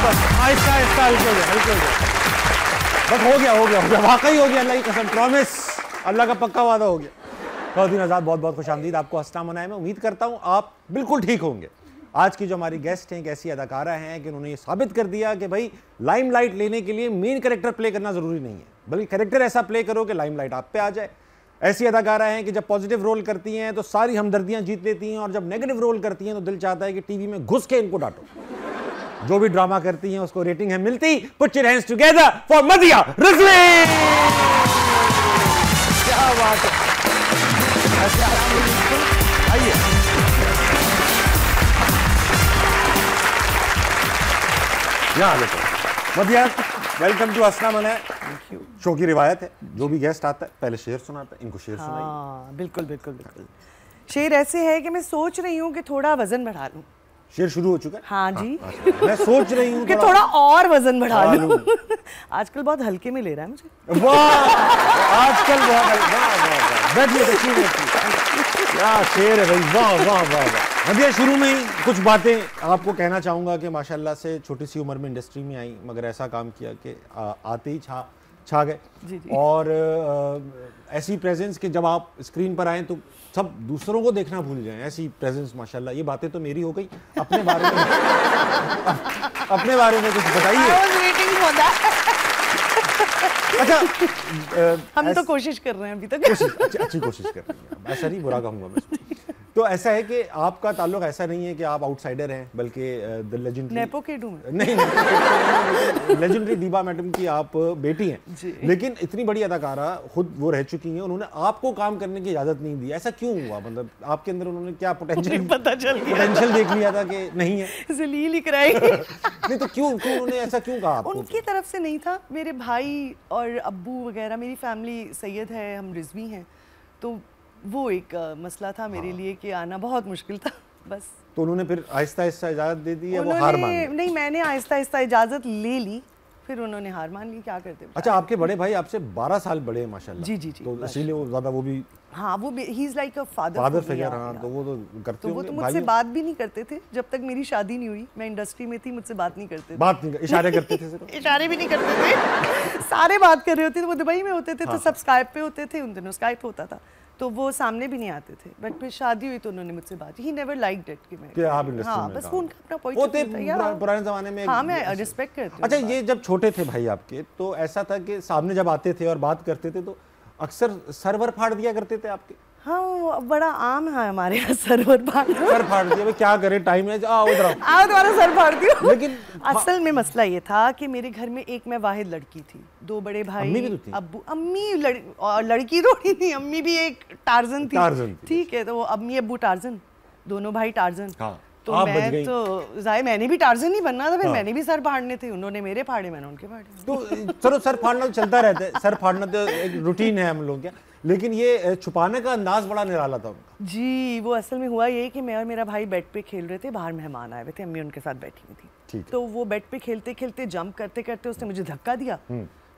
बस आहिस्ता आहिस्ता हल्के हो गया बस हो गया वाकई हो गया, अल्लाह की कसम, प्रॉमिस, अल्लाह का पक्का वादा हो गया। फौजीन आज़ाद बहुत बहुत खुशामदीद, आपको हंसना मनाए। मैं उम्मीद करता हूँ आप बिल्कुल ठीक होंगे। आज की जो हमारी गेस्ट हैं एक ऐसी अदाकारा हैं कि उन्होंने ये साबित कर दिया कि भाई लाइमलाइट लेने के लिए मेन कैरेक्टर प्ले करना ज़रूरी नहीं है, बल्कि कैरेक्टर ऐसा प्ले करो कि लाइमलाइट आप पे आ जाए। ऐसी अदाकारा हैं कि जब पॉजिटिव रोल करती हैं तो सारी हमदर्दियाँ जीत लेती हैं, और जब नेगेटिव रोल करती हैं तो दिल चाहता है कि टीवी में घुस के इनको डांटो। जो भी ड्रामा करती हैं उसको रेटिंग है मिलती। Put your hands together for Madiya Rizvi. क्या बात है, आइए। यहाँ देखो मदिया, वेलकम टू हंसना मनाए। शो की रिवायत है, जो भी गेस्ट आता है पहले शेर सुनाता है, इनको शेर सुनाइए। हाँ बिल्कुल बिल्कुल बिल्कुल। शेर ऐसे है कि मैं सोच रही हूँ कि थोड़ा वजन बढ़ा लूँ। शेर शुरू हो चुका है? हाँ जी। मैं सोच रही हूँ कि थोड़ा और वजन बढ़ा लूँ। आजकल बहुत हल्के में ले रहा है मुझे। वाह, आजकल बहुत बैठिए, क्या शेर है भाई, वाह वाह वाह वाह। मदिया, शुरू में ही कुछ बातें आपको कहना चाहूँगा कि माशाल्लाह से छोटी सी उम्र में इंडस्ट्री में आई, मगर ऐसा काम किया कि आते ही छा गए। और ऐसी प्रेजेंस कि जब आप स्क्रीन पर आए तो सब दूसरों को देखना भूल जाएं, ऐसी प्रेजेंस माशाल्लाह। ये बातें तो मेरी हो गई, अपने बारे में अपने बारे में कुछ बताइए। अच्छा, हम तो कोशिश कर रहे हैं अभी तक। अच्छी कोशिश कर रही हैं, ऐसा नहीं बुरा कहूँगा मैं। तो ऐसा है कि आपका ताल्लुक ऐसा नहीं है कि आप आउटसाइडर हैं, बल्कि द लेजेंडरी नेपो किड हूं नहीं, लेजेंडरी दीबा मैडम की आप बेटी हैं, लेकिन इतनी बड़ी अदाकारा खुद वो रह चुकी हैं, उन्होंने आपको काम करने की इजाजत नहीं दी। ऐसा क्यों हुआ? मतलब आपके अंदर उन्होंने क्या पोटेंशियल देख लिया था कि नहीं है, जलील ही कराई। नहीं तो क्यों उन्होंने ऐसा क्यों कहा आपको? उनकी तरफ से नहीं था। मेरे भाई और अब्बू वगैरह, मेरी फैमिली सैयद है, हम रिजवी हैं, तो वो एक मसला था मेरे लिए कि आना बहुत मुश्किल था बस। तो उन्होंने फिर आहिस्ता आहिस्ता इजाज़त दे दी या वो हार मान ली? नहीं, मैंने आहिस्ता आहिस्ता इजाज़त ले ली, फिर उन्होंने हार मान ली। क्या करते? अच्छा, आपके बड़े भाई आपसे 12 साल बड़े हैं माशाल्लाह। जी। तो इसीलिए वो ज़्यादा वो भी, हाँ, वो he is like a father figure. हाँ, तो वो तो करते होंगे। वो तो मुझसे बात भी नहीं करते थे जब तक मेरी शादी नहीं हुई। मैं इंडस्ट्री में थी, मुझसे बात नहीं करते थे। इशारे करते थे सिर्फ। इशारे भी नहीं करते थे, सारे बात कर रहे होते थे। वो दुबई में होते थे तो सब स्काइप पे होते थे, उन दिनों स्काइप होता था, तो वो सामने भी नहीं आते थे। बट फिर शादी हुई तो उन्होंने मुझसे बात, ही नेवर लाइक्ड इट कि आप इंडस्ट्री में। बस वो उनका अपना पॉइंट ऑफ व्यू था पुराने जमाने में। हाँ, मैं रिस्पेक्ट करती हूँ। अच्छा, ये जब छोटे थे भाई आपके, तो ऐसा था कि सामने जब आते थे और बात करते थे तो अक्सर सर्वर फाड़ दिया करते थे आपके? हाँ, वो बड़ा आम है हमारे यहाँ, सर्वर फाड़ दिया। क्या करे, टाइम है, आओ इधर आओ, तुम्हारा सर फाड़ दिया। लेकिन असल में मसला ये था कि मेरे घर में एक मैं वाहिद लड़की थी, 2 बड़े भाई, अब्बू, अम्मी लड़की थोड़ी थी, अम्मी भी एक टार्जन थी। ठीक है, तो वो अम्मी अब्बू टार्जन, दोनों भाई टार्जन। तो मैं तो मैंने भी टार्जन ही बनना था, फिर मैंने भी सर फाड़ने थे। उन्होंने मेरे फाड़े, मैंने उनके फाड़े। तो चलो, सर फाड़ना तो चलता रहता है, सर फाड़ना तो एक रूटीन है हम लोग क्या, लेकिन ये छुपाने का अंदाज बड़ा निराला था उनका। जी, वो असल में हुआ ये कि मैं और मेरा भाई बेड पे खेल रहे थे, बाहर मेहमान आए हुए थे, अम्मी उनके साथ बैठी हुई थी। तो वो बेड पे खेलते खेलते जंप करते करते उसने मुझे धक्का दिया,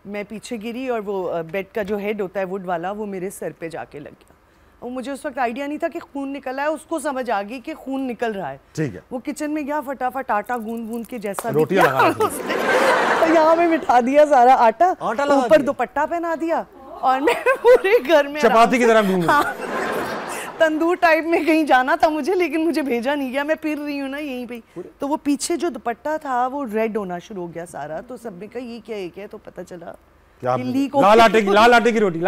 मैं पीछे गिरी और वो बेड का जो हेड होता है वुड वाला, वो मेरे सर पे जाके लग गया। और मुझे उस वक्त आइडिया नहीं था कि खून निकल रहा है, उसको समझ आ गई कि खून निकल रहा है। ठीक है। वो किचन में गया, फटाफट आटा गूंद के जैसा रोटियां लगा यहाँ में बिठा दिया सारा आटा ऊपर दुपट्टा पहना दिया, और मैं पूरे घर में चपाती की तरह घूम। तंदूर टाइप में कहीं जाना था मुझे, लेकिन मुझे भेजा नहीं गया, मैं फिर रही हूँ ना यहीं पे। तो वो पीछे जो दुपट्टा था वो रेड होना शुरू हो गया सारा, तो सबने कहा ये क्या है, तो पता चला लाल आटे की रोटी।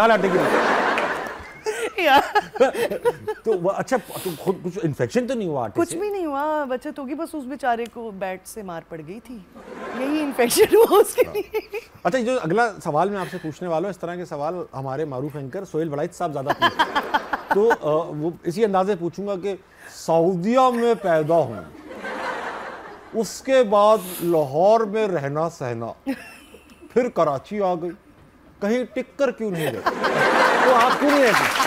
तो अच्छा, तो खुद कुछ इन्फेक्शन तो नहीं हुआ आटे से? कुछ भी नहीं हुआ, बचत होगी, बस उस बेचारे को बैट से मार पड़ गई थी, यही इन्फेक्शन हुआ उसके लिए। अच्छा, जो अगला सवाल मैं आपसे पूछने वाला हूँ, इस तरह के सवाल हमारे मारूफ एंकर सोहेल वलायत साहब ज्यादा पूछते, तो वो इसी अंदाजे पूछूंगा कि सऊदिया में पैदा हूँ, उसके बाद लाहौर में रहना सहना, फिर कराची आ गई, कहीं टिक कर क्यों नहीं गए? तो आप क्यों नहीं रहते?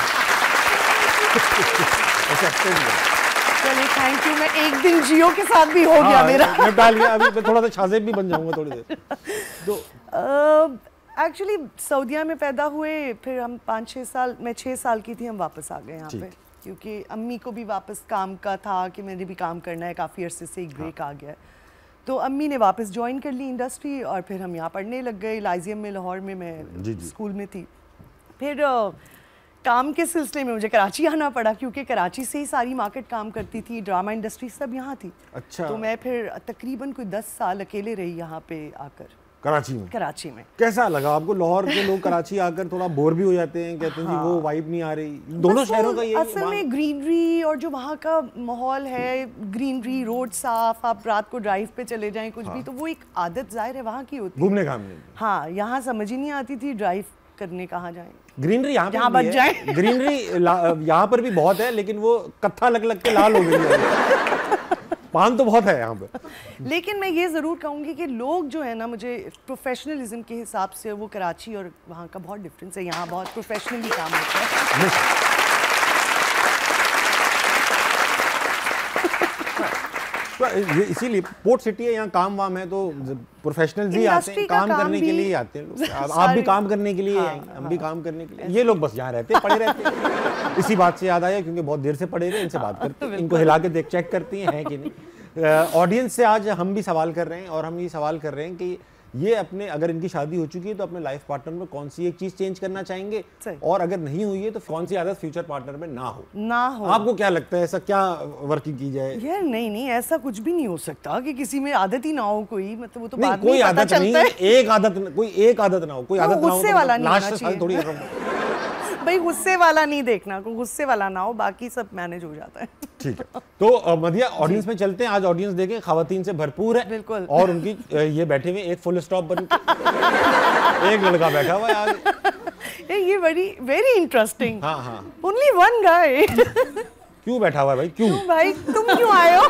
चलिए, थैंक यू। मैं एक दिन जियो के साथ भी हो गया मेरा। अभी थोड़ा सा शाज़ेब भी बन जाऊंगा थोड़ी देर। तो एक्चुअली सऊदिया में पैदा हुए, फिर हम 5-6 साल, मैं 6 साल की थी, हम वापस आ गए यहाँ पे, क्योंकि अम्मी को भी वापस काम का था कि मैंने भी काम करना है, काफ़ी अरसे से एक ब्रेक आ गया है। तो अम्मी ने वापस ज्वाइन कर ली इंडस्ट्री और फिर हम यहाँ पढ़ने लग गए। लाइजियम में लाहौर में मैं स्कूल में थी। फिर काम के सिलसिले में मुझे कराची आना पड़ा क्योंकि कराची से ही सारी मार्केट काम करती थी, ड्रामा इंडस्ट्री सब यहाँ थी। अच्छा। तो मैं फिर तकरीबन कोई 10 साल अकेले रही यहाँ पे आकर कराची में। कैसा लगा आपको? लाहौर के लोग कराची आकर थोड़ा बोर भी हो जाते हैं, कहते हैं जी वो वाइब नहीं आ रही। दोनों शहरों का ये असल में ग्रीनरी और जो वहाँ का माहौल है, ग्रीनरी, रोड साफ, आप रात को ड्राइव पे चले जाएं कुछ भी, तो वो एक आदत जाहिर है वहाँ की होती है घूमने घामने। हाँ, यहाँ समझ ही नहीं आती थी ड्राइव करने कहाँ जाएं। ग्रीनरी यहाँ बच जाए। ग्रीनरी यहाँ पर भी बहुत है, लेकिन वो कत्था लग के लाल हो गई है। पान तो बहुत है यहाँ पे। लेकिन मैं ये ज़रूर कहूँगी कि लोग जो है ना, मुझे प्रोफेशनलिज्म के हिसाब से वो कराची और वहाँ का बहुत डिफरेंस है। यहाँ बहुत प्रोफेशनली काम होता है। इसीलिए पोर्ट सिटी है, यहाँ काम वाम है, तो प्रोफेशनल्स ही आते हैं, काम करने के लिए आते हैं लोग। आप भी काम करने के लिए आएंगे, हम भी काम करने के लिए। ये लोग बस यहाँ रहते हैं, पड़े रहते हैं। इसी बात से याद आया, क्योंकि बहुत देर से पड़े रहे, इनसे बात करते हैं, इनको हिला के चेक करती हैं कि नहीं। ऑडियंस से आज हम भी सवाल कर रहे हैं, और हम ये सवाल कर रहे हैं कि ये अपने, अगर इनकी शादी हो चुकी है तो अपने लाइफ पार्टनर में कौन सी एक चीज चेंज करना चाहेंगे, और अगर नहीं हुई है तो कौन सी आदत फ्यूचर पार्टनर में ना हो। आपको क्या लगता है, ऐसा क्या वर्किंग की जाए? यार नहीं, ऐसा कुछ भी नहीं हो सकता कि किसी में आदत ही ना हो कोई, मतलब वो तो बाद में पता चलता है। एक आदत ना हो, कोई आदत ना हो, गुस्से वाला नहीं होना चाहिए थोड़ी। भाई गुस्से वाला नहीं देखना, कोई गुस्से वाला ना हो, बाकी सब मैनेज हो जाता है। ठीक है, तो मदिया ऑडियंस में चलते हैं। आज ऑडियंस देखें खवातीन से भरपूर है, बिल्कुल। और उनकी ये बैठे हुए एक फुल स्टॉप बन के एक लड़का बैठा हुआ है आगे। ये वेरी इंटरेस्टिंग। हाँ। Only one guy. क्यों बैठा हुआ है भाई? क्यों भाई तुम क्यों आए हो?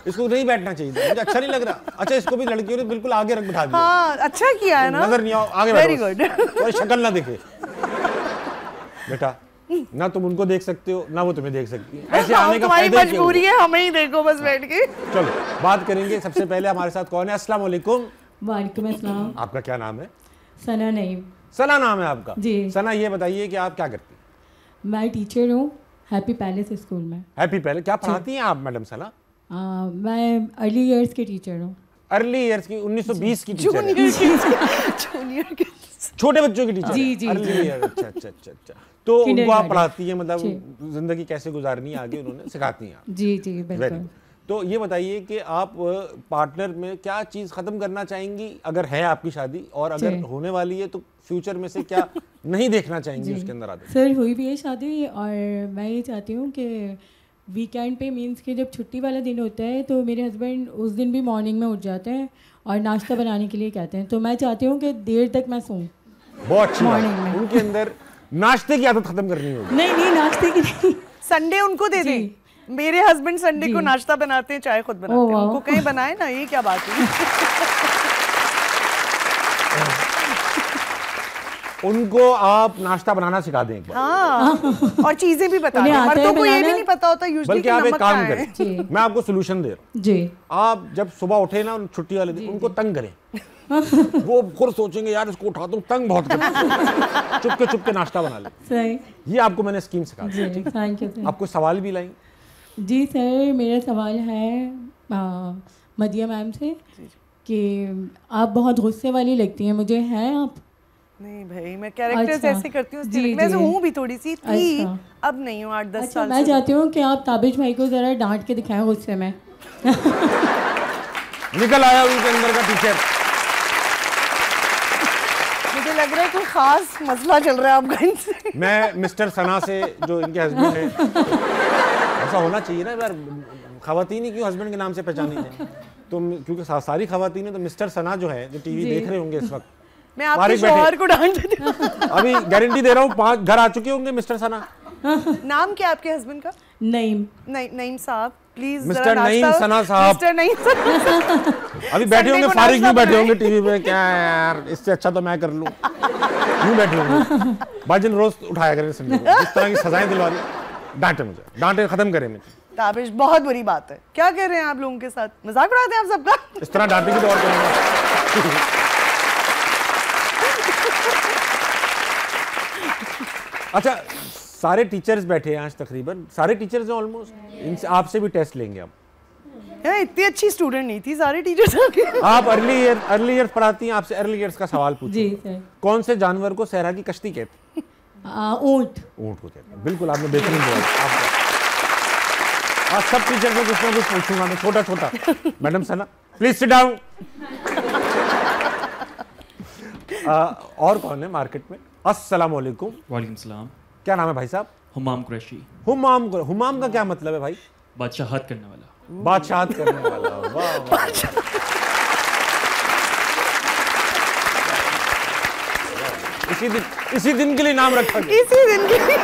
इसको नहीं बैठना चाहिए, मुझे अच्छा नहीं लग रहा। अच्छा, इसको भी लड़कियों ने बिल्कुल आगे रख बिठा दिया। हाँ, अच्छा किया है ना, नजर नहीं आओ, आगे वेरी गुड। और शक्ल ना दिखे बेटा, ना तुम उनको देख सकते हो ना वो तुम्हें देख सकती है। ऐसे आने का फायदा तुम्हारी मजबूरी है, हमें ही देखो बस बैठ के। चलो बात करेंगे। सबसे पहले हमारे साथ कौन है? अस्सलाम वालेकुम। वालेकुम अस्सलाम। आपका क्या नाम है? सना नईम। सना नाम है आपका? जी। सना, ये बताइए कि आप क्या करती हैं? मैं टीचर हूँ हैप्पी पैलेस स्कूल में। हैप्पी पैलेस क्या पढ़ाती हैं आप मैडम सना? मैं अर्ली ईयर्स के टीचर हूँ। अर्ली ईयर्स की 1920 की टीचर है। जूनियर की, छोटे बच्चों की टीचर। जी। अर्ली ईयर, अच्छा। तो उनको आप पढ़ाती हैं, मतलब जिंदगी कैसे गुजारनी है आगे उन्होंने सिखाती हैं आप? जी बिल्कुल। तो ये बताइए कि आप पार्टनर में क्या चीज़ ख़त्म करना चाहेंगी अगर है आपकी शादी, और अगर होने वाली है तो फ्यूचर में से क्या नहीं देखना चाहेंगी उसके अंदर आदत? सर हुई भी है शादी, और मैं ये चाहती हूँ कि वीकेंड पे मीन्स कि जब छुट्टी वाला दिन होता है तो मेरे हस्बैंड उस दिन भी मॉर्निंग में उठ जाते हैं और नाश्ता बनाने के लिए कहते हैं, तो मैं चाहती हूँ कि देर तक मैं सोऊं। बहुत अच्छी मॉर्निंग में उनके अंदर नाश्ते की आदत खत्म करनी होगी। नहीं नाश्ते की नहीं, संडे उनको दे दें। मेरे हस्बैंड संडे को नाश्ता बनाते हैं, चाय खुद बनाते हैं, उनको कहीं बनाए ना, ये क्या बात है। उनको आप नाश्ता बनाना सिखा दें एक बार। हाँ, और चीजें भी बता दें। मर्दों को ये भी नहीं पता होता यूजुअली कि आप एक नमक काम कहाँ करें, मैं आपको सोल्यूशन दे रहा हूँ जी। आप जब सुबह उठे ना छुट्टी वाले दिन, उनको तंग करें। वो खुद सोचेंगे यार इसको उठाता हूँ, तंग बहुत करता। चुप के नाश्ता बना ले। सही, ये आपको मैंने स्कीम सिखा दी। Thank you. आपको सवाल भी लाई? जी सर, मेरा सवाल है मदिया मैम से कि आप बहुत गुस्से वाली लगती हैं मुझे, हैं आप? नहीं भाई, मैं कैरेक्टर्स ऐसे करती हूँ, मैं हूँ भी थोड़ी सी थी, अब नहीं हूँ 8-10 साल। मैं चाहती हूँ कि आप ताबिश भाई को जरा डांट के दिखाएं गुस्से में। निकल आया उनके अंदर का टीचर। मुझे लग रहा है कोई खास मसला चल रहा है आपका इनसे। मैं मिस्टर सना से, जो इनके हस्बैंड है, ऐसा होना चाहिए ना यार, खवातीन ही क्यों हस्बैंड के नाम से पहचानी जाए? तो क्योंकि सारी खवातीन है, तो मिस्टर सना जो है, जो टीवी देख रहे होंगे इस वक्त, मैं आपके शौहर को डांट देती हूँ। अभी गारंटी दे रहा हूँ 5 घर आ चुके होंगे मिस्टर सना। नाम क्या आपके हस्बैंड का? नईम। नईम साहब, प्लीज मिस्टर नईम सना साहब। मिस्टर नईम अभी बैठे होंगे, फारिग नहीं बैठे होंगे टीवी में, क्या यार इससे अच्छा तो मैं कर लूँ, क्यों बैठे होंगे? बाजिल रोज उठाया करें संडे को, इस तरह की सजाएं दिलवा रही। डांटे मुझे, डांटे खत्म करें मुझे। ताबिश, बहुत बुरी बात है, क्या कर रहे हैं आप लोगों के साथ? मजाक उड़ाते हैं आप सबका। इस तरह डांटेंगे तो और करेंगे। अच्छा, सारे टीचर्स बैठे हैं आज, तकरीबन सारे टीचर्स हैं ऑलमोस्ट, इनसे आपसे भी टेस्ट लेंगे हम। यार इतनी अच्छी स्टूडेंट नहीं थी, सारे टीचर्स आप अर्ली ईयर्स पढ़ाती हैं, आपसे अर्ली ईयर्स का सवाल पूछूं। जी सर। कौन से जानवर को सहरा की कश्ती कहते हैं? ऊँट। ऊँट को कहते हैं, बिल्कुल आपने बेहतरीन जवाब। आज सब टीचर को कुछ ना कुछ पूछूंगा मैं, छोटा छोटा। Madam Sana please sit down. और कौन है मार्केट में? अस्सलाम वालेकुम। वालेकुम सलाम। क्या नाम है भाई साहब? हुमाम कुरैशी। हुमाम का क्या मतलब है भाई? बादशाहत करने वाला। बादशाहत करने वाला। वाह वाह। इसी दिन के लिए नाम रखा गया। इसी दिन के लिए।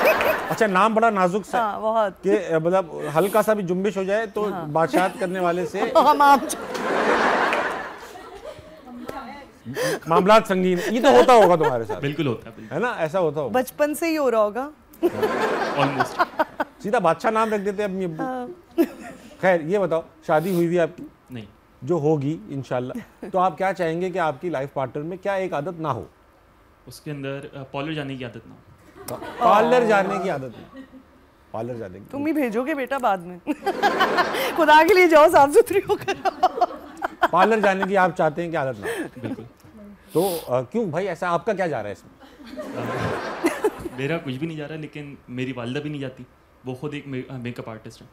अच्छा, नाम बड़ा नाजुक सा हाँ, बहुत कि मतलब हल्का सा भी जुम्बिश हो जाए तो बादशाहत करने वाले से मामलात संगीन। ये तो होता होगा तुम्हारे साथ? बिल्कुल होता है ना, ऐसा होता होगा। बचपन से ही हो रहा होगा। ऑलमोस्ट। सीधा बादशाह नाम रख देते अम्मी अब्बू। खैर ये बताओ, शादी हुई भी आपकी? नहीं। जो होगी इंशाल्लाह, तो आप क्या चाहेंगे कि आपकी लाइफ पार्टनर में क्या एक आदत ना हो? उसके अंदर पार्लर जाने की आदत ना हो। पार्लर जाने की आदत नहीं। पार्लर जाने की तुम ही भेजोगे बेटा बाद में। खुदा के लिए जाओ, साफ सुथरी होकर। पार्लर जाने की आप चाहते हैं कि आदत ना हो? बिल्कुल। तो क्यों भाई, ऐसा आपका क्या जा रहा है इसमें? मेरा कुछ भी नहीं जा रहा, लेकिन मेरी वालिदा भी नहीं जाती। वो खुद एक मेकअप आर्टिस्ट है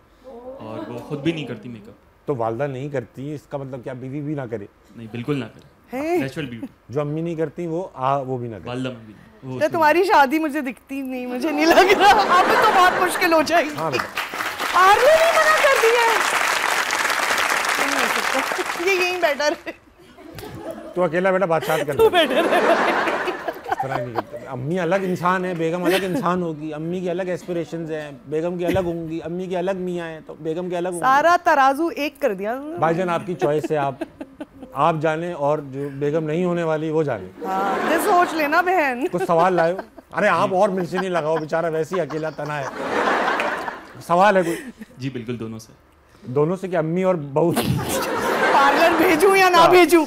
और वो खुद भी नहीं करती मेकअप। तो वालिदा नहीं करती, इसका मतलब क्या बीवी भी ना करे? नहीं, बिल्कुल ना करे। Natural beauty. जो अम्मी नहीं करती वो भी ना करे। वालिदा में भी नहीं। तो तुम्हारी शादी मुझे दिखती नहीं, मुझे नहीं लग रहा। अब तो बहुत मुश्किल हो जाएगी। हाँ बेटा, पार्लर नहीं मना कर दिया है। नहीं हो सकता, ये यहीं बेटर है। तो अकेला बेटा बादशाह कर तू बेटर है। नहीं करते। अम्मी अलग इंसान है, बेगम अलग इंसान होगी। अम्मी की अलग एस्पिरेशंस हैं, बेगम की अलग होंगी। अम्मी की अलग मियाँ हैं तो बेगम के अलग होंगी। सारा तराजू एक कर दिया भाईजान, आपकी चॉइस है। आप जाने और जो बेगम नहीं होने वाली वो जाने। हाँ, ये सोच लेना बहन। कुछ सवाल लाए हो? अरे आप और मिलसे नहीं लगाओ, बेचारा वैसे ही अकेला तना है। सवाल है कोई? जी बिल्कुल, दोनों से। दोनों से? क्या अम्मी और बहू? पार्लर भेजूं या ना भेजूं?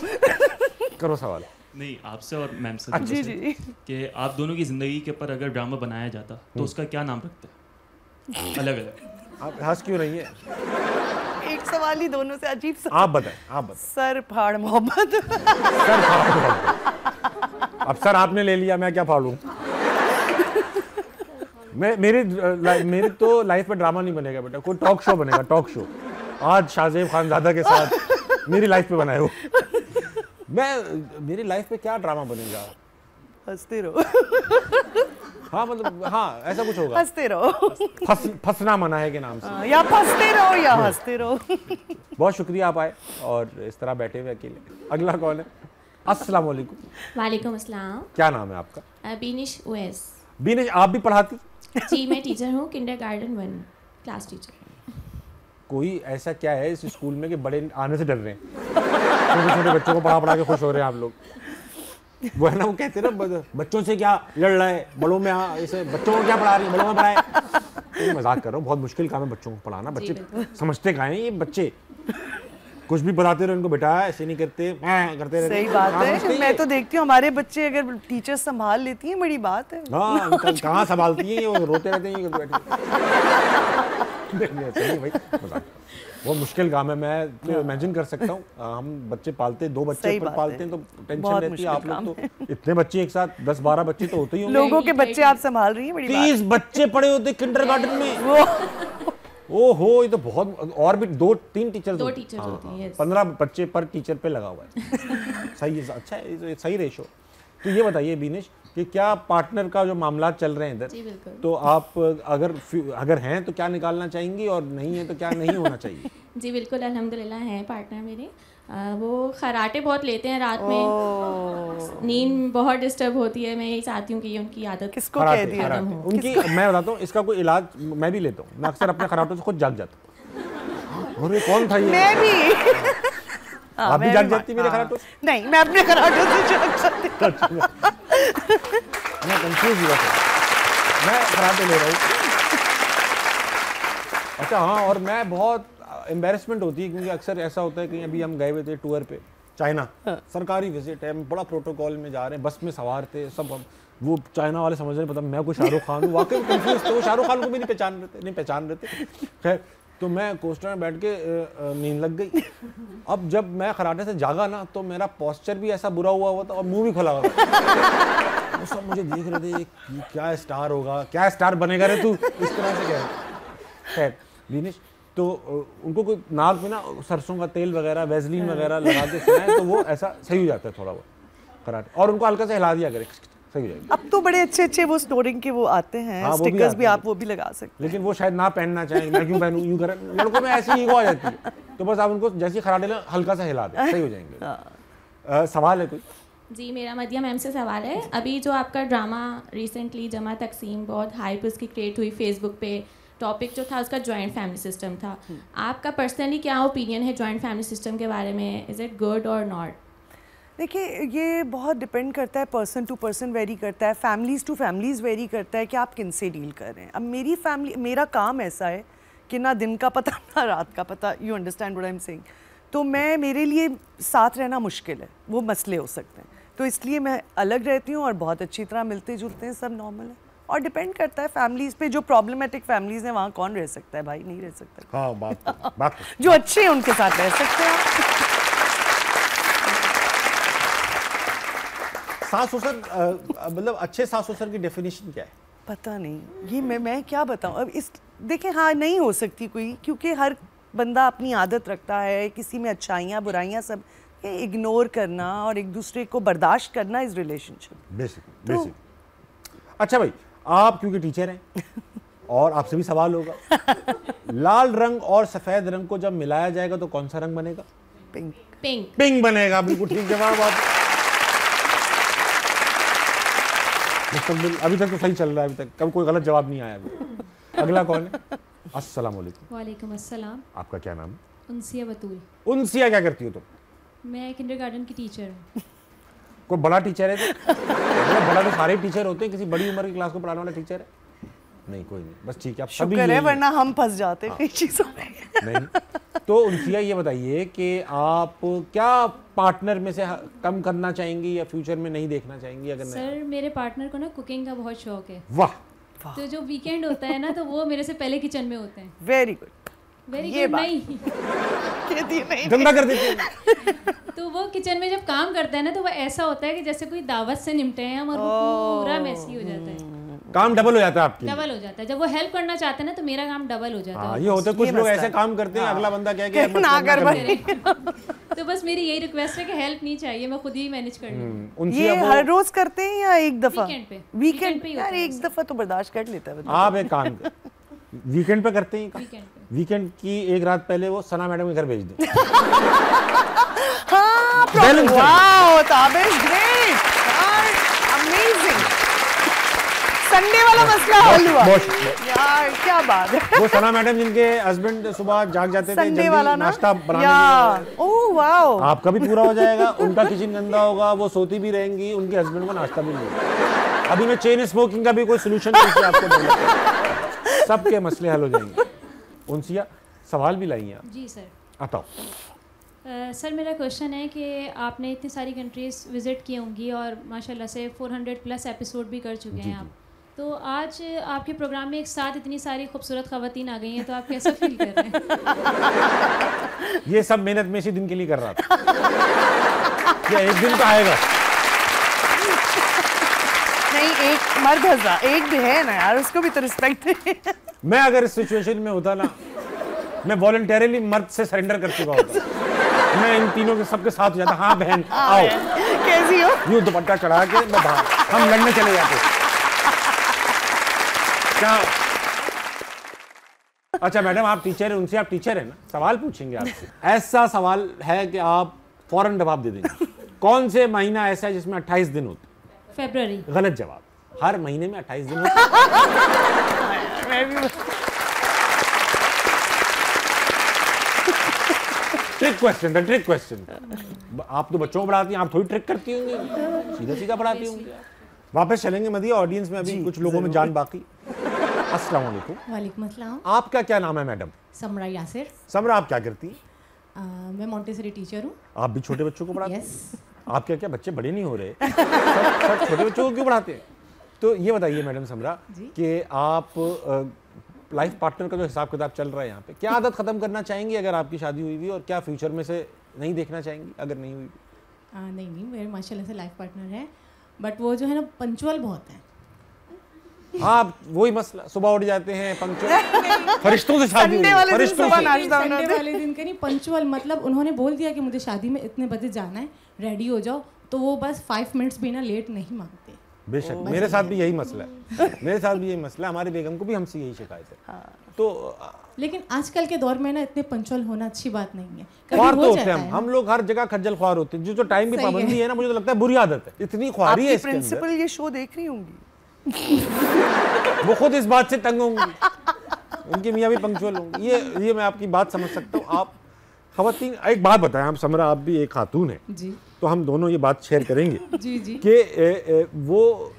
करो सवाल। नहीं, आपसे और मैम से। जी जी। कि आप दोनों की जिंदगी के ऊपर अगर ड्रामा बनाया जाता तो उसका क्या नाम रखते हैं? अलग अलग। आप हंस क्यों रही है? एक सवाल ही दोनों से अजीब सा। आप बताएं। सर फाड़ मोहब्बत। सर फाड़। अब सर आपने ले लिया, मैं क्या फाड़ूं? मेरी तो लाइफ में ड्रामा नहीं बनेगा बेटा, कोई टॉक शो बनेगा। टॉक शो आज शाहजेब खानजादा के साथ मेरी लाइफ पे बनाए हो। मेरी लाइफ में क्या ड्रामा बनेगा? हंसते रहो। हाँ मतलब, हाँ ऐसा कुछ होगा। हंसते रहो। फंसना मना है के नाम से। या फंसते रहो या हंसते रहो। बहुत शुक्रिया आप आए और इस तरह बैठे हुए अकेले। अगला कौन है? अस्सलाम वालेकुम। वालेकुम अस्सलाम। क्या नाम है आपका? बीनिश ओएस। बीनिश, आप भी पढ़ाती? जी, मैं टीचर हूँ, किंडरगार्टन 1 क्लास टीचर। कोई ऐसा क्या है इस स्कूल में कि बड़े आने से डर रहे हैं? छोटे छोटे बच्चों को पढ़ा के खुश हो रहे हैं आप लोग। वो है ना, वो कहते हैं ना, बच्चों से क्या लड़ रहा है, बड़ों में ऐसे बच्चों को क्या पढ़ा रही है, बड़ों में पढ़ाए। तो मजाक कर रहा हूँ, बहुत मुश्किल काम है बच्चों को पढ़ाना। बच्चे समझते कहाँ हैं ये बच्चे? कुछ भी बताते रहो इनको, बेटा ऐसे नहीं करते, करते रहते। सही बात है। मैं तो देखती हूँ हमारे बच्चे अगर टीचर संभाल लेती हैं, बड़ी बात है। हाँ, कहाँ संभालती हैं, वो रोते रहते हैं बैठे। भाई बहुत मुश्किल काम है। मैं तो इमेजिन कर सकता हूँ। हम बच्चे पालते, 2 बच्चे पालते हैं तो टेंशन रहती है। आप लोग तो इतने बच्चे एक साथ 10-12 बच्चे तो होते ही होंगे। लोगों के बच्चे आप संभाल रही हैं, बड़ी बात है। 30 बच्चे पड़े होते किंडरगार्टन में। ओहो, ये तो बहुत। और भी 2-3 टीचर्स 2 टीचर्स होते हैं। 15 बच्चे पर टीचर पे लगा हुआ है। सही है, अच्छा है, सही रेशो। तो ये बताइए बीनिश कि क्या पार्टनर का जो मामला चल रहे हैं इधर, तो आप अगर हैं तो क्या निकालना चाहेंगी और नहीं है तो क्या नहीं होना चाहिए? जी बिल्कुल, अल्हम्दुलिल्लाह हैं पार्टनर मेरे। वो खराटे बहुत लेते हैं रात में, नींद बहुत डिस्टर्ब होती है। मैं यही चाहती हूँ कि ये उनकी आदत किसको कह दिया उनकी। मैं बताता हूँ, इसका कोई इलाज मैं भी लेता हूँ। मैं अक्सर अपने खराटों से खुद जाग जाता हूँ। और ये कौन था ये? मैं भी। आप भी जाग जाती मेरे खराटों से? नहीं, मैं अपने खराटों से जाग सकती। मैं कंफ्यूज हुआ था, मैं खराटे ले रहा हूँ। अच्छा हाँ, और मैं बहुत एम्बेरसमेंट होती है क्योंकि अक्सर ऐसा होता है कि अभी हम गए हुए थे टूर पे चाइना, सरकारी विजिट है, बड़ा प्रोटोकॉल में जा रहे हैं, बस में सवार थे सब। वो चाइना वाले समझ रहे पता मैं कोई शाहरुख खान हूँ। वाकई कंफ्यूज थे, वो शाहरुख खान को भी नहीं पहचान रहे थे। खैर तो मैं कोस्टर में बैठ के नींद लग गई। अब जब मैं कराटे से जागा ना तो मेरा पोस्चर भी ऐसा बुरा हुआ था और मुंह भी खुला हुआ था। वो सब मुझे देख रहे थे, ये क्या स्टार होगा, क्या स्टार बनेगा रे तू, इस तरह से कह। खैर विनेश, तो उनको कोई नाक में ना सरसों का तेल वगैरह, वैसलीन वगैरह लगा के सुनाए तो वो ऐसा सही हो जाता है थोड़ा बहुत कराटे, और उनको हल्का से हिला दिया करे, सही हो जाएगा। अब तो बड़े अच्छे वो स्नोरिंग के वो आते हैं, हाँ, स्टिकर्स भी आप वो भी लगा सकते हैं। लेकिन वो शायद ना पहनना चाहेंगे, मैं क्यों पहनूं, यूं करें, लड़कों में ऐसी ईगो आ जाती है। तो बस आप उनको जैसे कराटे में हल्का सा हिला दें, सही हो जाएंगे। सवाल है कोई? जी, मेरा मदिया मैम से सवाल है। अभी जो आपका ड्रामा रिसेंटली जमा तकसीम, बहुत हाइप उसकी क्रिएट हुई फेसबुक पे, टॉपिक जो था उसका जॉइंट फैमिली सिस्टम था। आपका पर्सनली क्या ओपिनियन है जॉइंट फैमिली सिस्टम के बारे में? इज़ इट गुड और नॉट? देखिए, ये बहुत डिपेंड करता है, पर्सन टू पर्सन वेरी करता है, फैमिलीज़ टू फैमिलीज़ वेरी करता है कि आप किन से डील कर रहे हैं। अब मेरी फैमिली, मेरा काम ऐसा है कि ना दिन का पता ना रात का पता, you understand what I am saying. तो मेरे लिए साथ रहना मुश्किल है, वो मसले हो सकते हैं, तो इसलिए मैं अलग रहती हूँ और बहुत अच्छी तरह मिलते जुलते हैं, सब नॉर्मल है। और डिपेंड करता है फैमिलीज़ पे, जो प्रॉब्लमेटिक फैमिलीज़ हैं वहाँ कौन रह सकता है भाई, नहीं रह सकता। हाँ, बात जो अच्छे हैं उनके साथ रह सकते हैं। सास ससुर, मतलब अच्छे सास ससुर की डेफिनेशन क्या है? पता नहीं, ये मैं क्या बताऊं अब इस, देखें हाँ नहीं हो सकती कोई, क्योंकि हर बंदा अपनी आदत रखता है, किसी में अच्छाइयाँ बुराइयाँ सब, ये इग्नोर करना और एक दूसरे को बर्दाश्त करना इज रिलेशनशिप बेसिक। अच्छा भाई, आप क्योंकि टीचर हैं और आपसे भी सवाल होगा, लाल रंग और सफेद रंग को जब मिलाया जाएगा तो कौन सा रंग बनेगा? पिंक। पिंक। पिंक बनेगा, बिल्कुल ठीक जवाब। आप अभी तक तो सही चल रहा है, अभी तक कभी कोई गलत जवाब नहीं आया अभी। अगला कौन है? अस्सलाम वालेकुम। वालेकुम अस्सलाम। आपका क्या नाम है? उनसिया बतूल। उनसिया, क्या करती हो तुम? मैं किंडरगार्टन की टीचर हूँ। कोई बड़ा टीचर है तो? बड़ा तो सारे टीचर होते हैं, किसी बड़ी उम्र की क्लास को पढ़ाने वाला टीचर है? नहीं, कोई नहीं, बस ठीक है। शुक्र है, वरना हम फंस जाते हैं चीजों में। नहीं, तो उनसिया ये बताइए कि आप क्या पार्टनर में से कम करना चाहेंगी या फ्यूचर में नहीं देखना चाहेंगी? अगर सर, मेरे पार्टनर को ना कुकिंग का बहुत शौक है। वाह। तो जो वीकेंड होता है ना, तो वो मेरे से पहले किचन में होते हैं। Very good. वेरी गुड नहीं, गंदा कर देते हैं। तो वो किचन में जब काम करता है ना, तो वो ऐसा होता है कि जैसे कोई दावत से निपटे हैं हम, और वो पूरा मैसी हो जाता है, काम डबल हो जाता है आपके लिए। डबल हो जाता है। जब वो हेल्प करना चाहते हैं ना, तो मेरा काम डबल हो जाता है। ये होते कुछ लोग ऐसे काम करते हैं, अगला बंदा क्या कि ना कर भाई। तो बस मेरी यही रिक्वेस्ट है कि हेल्प नहीं चाहिए, मैं खुद ही मैनेज कर लूं। ये हर रोज करते हैं या एक दफा? वीकेंड पे यार एक दफा तो बर्दाश्त कर लेता है। आप एक काम कर, वीकेंड पे करते हैं? वीकेंड की एक रात पहले वो सना मैडम के घर भेज दें। संडे वाला मसला हल हुआ यार, क्या बात है। वो सना मैडम जिनके हस्बैंड सुबह जाग जाते थे जल्दी नाश्ता बनाने, ओह वाओ, आपका भी पूरा हो जाएगा। उनका किचन गंदा होगा, वो सोती भी रहेंगी, उनके हस्बैंड को नाश्ता भी नहीं। अभी मैं चेन स्मोकिंग का भी कोई सोल्यूशन आपको, सबके मसले हल हो जाएंगे। उनसिया, सवाल भी लाई हैं आप? जी सर। बताओ। सर, मेरा क्वेश्चन है कि आपने इतनी सारी कंट्रीज विजिट की होंगी और माशाल्लाह से 400+ एपिसोड भी कर चुके हैं आप, तो आज आपके प्रोग्राम में एक साथ इतनी सारी खूबसूरत ख़वातीन आ गई हैं, तो आप कैसा फील कर रहे हैं? ये सब मेहनत में इसी दिन के लिए कर रहा था। क्या एक दिन तो आएगा? नहीं, एक मर्द हज़ा एक भी है ना यार, उसको भी तो रिस्पेक्ट है। मैं अगर इस सिचुएशन में होता ना, मैं वॉलंटरली मर्द से सरेंडर कर चुका होता। मैं इन तीनों के सबके साथ जाता, हाँ बहन आओ, कैसी हो, यूं दुपट्टा चढ़ा के मैं बाहर, हम लड़ने चले जाते। क्या? अच्छा मैडम, आप टीचर हैं, उनसे आप टीचर हैं ना, सवाल पूछेंगे आपसे। ऐसा सवाल है कि आप फौरन जवाब दे देंगे। कौन से महीना ऐसा है जिसमें 28 दिन होते? फरवरी। गलत जवाब, हर महीने में 28 दिन होते। ट्रिक क्वेश्चन था, ट्रिक क्वेश्चन। आप तो बच्चों को पढ़ाती हैं, आप थोड़ी ट्रिक करती होंगी, सीधा सीधा पढ़ाती होंगी। वापस चलेंगे मदिया, ऑडियंस में अभी कुछ लोगों में जान बाकी। अस्सलाम वालेकुम। वालेकुम अस्सलाम। आपका क्या नाम है मैडम? समरा यासिर। समरा, आप क्या करती हैं? मैं मॉन्टेसरी टीचर हूँ। आप भी छोटे बच्चों को पढ़ाते हैं? यस। आप क्या बच्चे बड़े नहीं हो रहे? सब छोटे बच्चों को क्यों पढ़ाते हैं? तो ये बताइए मैडम समरा कि आप लाइफ पार्टनर का जो हिसाब किताब चल रहा है यहाँ पे, क्या आदत खत्म करना चाहेंगी अगर आपकी शादी हुई हुई, और क्या फ्यूचर में से नहीं देखना चाहेंगी अगर नहीं हुई? नहीं, मेरे माशाल्लाह से लाइफ पार्टनर है, बट वो जो है ना पंचुअल बहुत है। हाँ, वही मसला, सुबह उठ जाते हैं पंक्चुअल, फरिश्तों से शादी हुई, फरिश्तों से। संडे वाले दिन का नहीं, पंचुअल मतलब उन्होंने बोल दिया कि मुझे शादी में इतने बजे जाना है, रेडी हो जाओ, तो वो बस 5 मिनट्स भी ना लेट नहीं मांगते। बेशक, मेरे साथ भी यही मसला है, मेरे साथ भी यही मसला है, हमारी बेगम को भी हमसे यही शिकायत है। तो लेकिन आजकल के दौर में ना इतने पंचुअल होना अच्छी बात नहीं है। ख्वार तो होते हैं हम लोग, हर जगह खज्जल ख्वार होते हैं। जो टाइम की पाबंदी है ना, मुझे तो लगता है बुरी आदत है, इतनी ख्वारी है इसके अंदर। प्रिंसिपल ये शो देख रही होंगी, वो खुद इस बात से तंग होंगी, उनके मियाँ भी पंक्चुअल होंगे। ये मैं आपकी बात समझ सकता हूँ। आप खवातीन, एक बात बताएं, आप समरा, आप भी एक खातून है जी, तो हम दोनों ये बात शेयर करेंगे जी जी कि वो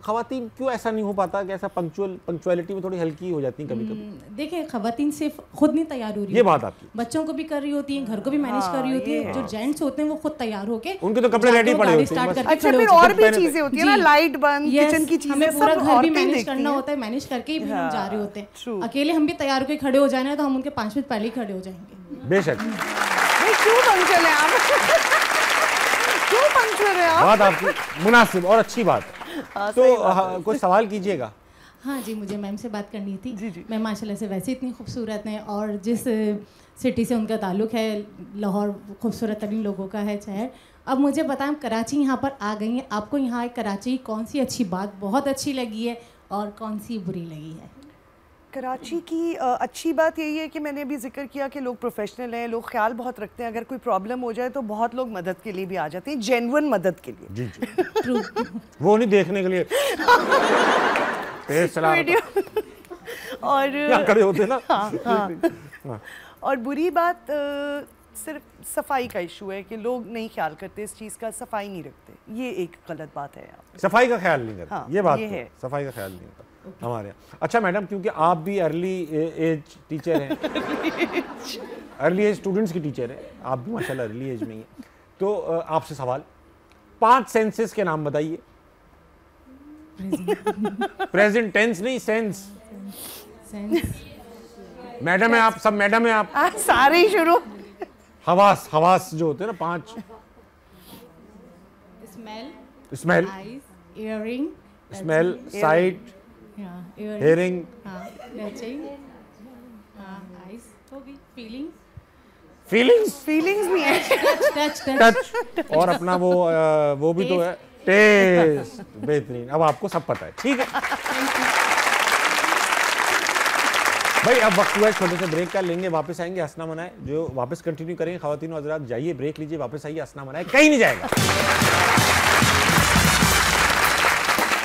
खवातीन क्यों ऐसा नहीं हो पाता कि ऐसा पंक्चुअलिटी में थोड़ी हल्की हो जाती है कभी कभी? देखिए, खवातीन सिर्फ खुद नहीं तैयार हो रही, ये बात आपकी, बच्चों को भी कर रही होती हैं, घर को भी मैनेज कर रही होती है। जो जेंट्स होते हैं वो खुद तैयार होके, उनके तो कपड़े रेडी पड़े होते हैं। अच्छा, फिर और भी चीजें होती है ना, लाइट बंद, किचन की चीजें, हमें पूरा घर भी मैनेज करना होता है, मैनेज करके ही हम जा रहे होते हैं। अकेले हम भी तैयार होकर खड़े हो जाना है तो हम उनके 5 मिनट पहले ही खड़े हो जाएंगे। बेशक, क्यों पंक्चुअल है आप? क्यों पंक्चुअल है आप? बात आपकी मुनासिब और अच्छी बात है। तो कोई सवाल कीजिएगा। हाँ जी, मुझे मैम से बात करनी थी। जी। मैम माशाल्लाह से वैसे इतनी खूबसूरत हैं, और जिस सिटी से उनका ताल्लुक़ है, लाहौर खूबसूरत तरीन लोगों का है शहर। अब मुझे बताएं, कराची यहाँ पर आ गई हैं, आपको यहाँ कराची कौन सी अच्छी बात बहुत अच्छी लगी है और कौन सी बुरी लगी है? कराची की अच्छी बात यही है कि मैंने अभी जिक्र किया कि लोग प्रोफेशनल हैं, लोग ख्याल बहुत रखते हैं। अगर कोई प्रॉब्लम हो जाए तो बहुत लोग मदद के लिए भी आ जाते हैं, जेन्युइन मदद के लिए। जी जी वो नहीं देखने के लिए तेज चला और खड़े होते ना। हाँ। और बुरी बात सिर्फ सफाई का इशू है कि लोग नहीं ख्याल करते इस चीज़ का, सफाई नहीं रखते। ये एक गलत बात है यहाँ पे। सफाई का ख्याल नहीं करते। हाँ, ये बात ये तो है। सफाई का ख्याल नहीं करता हमारे यहाँ। अच्छा मैडम, क्योंकि आप भी अर्ली एज टीचर हैं, अर्ली एज स्टूडेंट्स की टीचर हैं, आप भी माशाल्लाह अर्ली एज में ही हैं, तो आपसे सवाल, 5 सेंसेस के नाम बताइए। प्रेजेंट टेंस नहीं, सेंस। मैडम है आप, सब मैडम है आप, सारे ही शुरू। हवास, हवास जो होते हैं ना 5। Smell, earring, smell, site, hearing, feelings भी है, टच, और अपना वो भी तो है, टेस्ट। बेहतरीन, अब आपको सब पता है, ठीक है भाई। अब वक्त हुआ है छोटे से ब्रेक का, लेंगे, वापस आएंगे, हंसना मनाए जो वापस कंटिन्यू करेंगे। खवातीन और हज़रात जाइए, ब्रेक लीजिए, वापस आइए, हंसना मनाए कहीं नहीं जाएगा।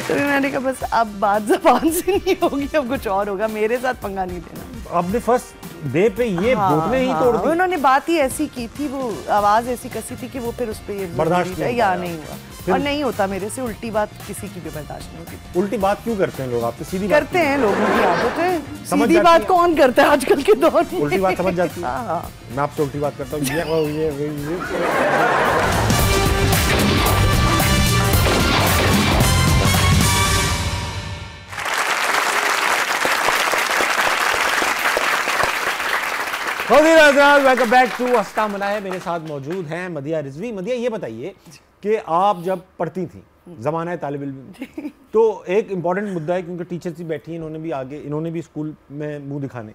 तो मैंने कहा बस अब बात ज़बान से नहीं होगी, अब कुछ और होगा, मेरे साथ पंगा नहीं देना। आपने फर्स्ट डे पे ये घुटने ही तोड़ दी। उन्होंने बात ही ऐसी की थी, वो आवाज़ ऐसी कसी थी कि वो फिर उस पर बर्दाश्त नहीं हुआ। और नहीं होता मेरे से, उल्टी बात किसी की भी बर्दाश्त नहीं होती। उल्टी बात क्यों करते हैं लोग? आप तो सीधी बात करते हैं, लोगों की आदत है। सीधी बात कौन करता है आजकल के दौर में? उल्टी बात समझ जाती है। मैं आपसे उल्टी बात करता हूँ, ये वेलकम बैक टू हंसना मनाए। मेरे साथ मौजूद हैं मदिया रिजवी। मदिया, ये बताइए कि आप जब पढ़ती थी, ज़माना है तालिब इल्म, तो एक इम्पॉर्टेंट मुद्दा है क्योंकि टीचर्स भी बैठी हैं, इन्होंने भी स्कूल में मुंह दिखाने,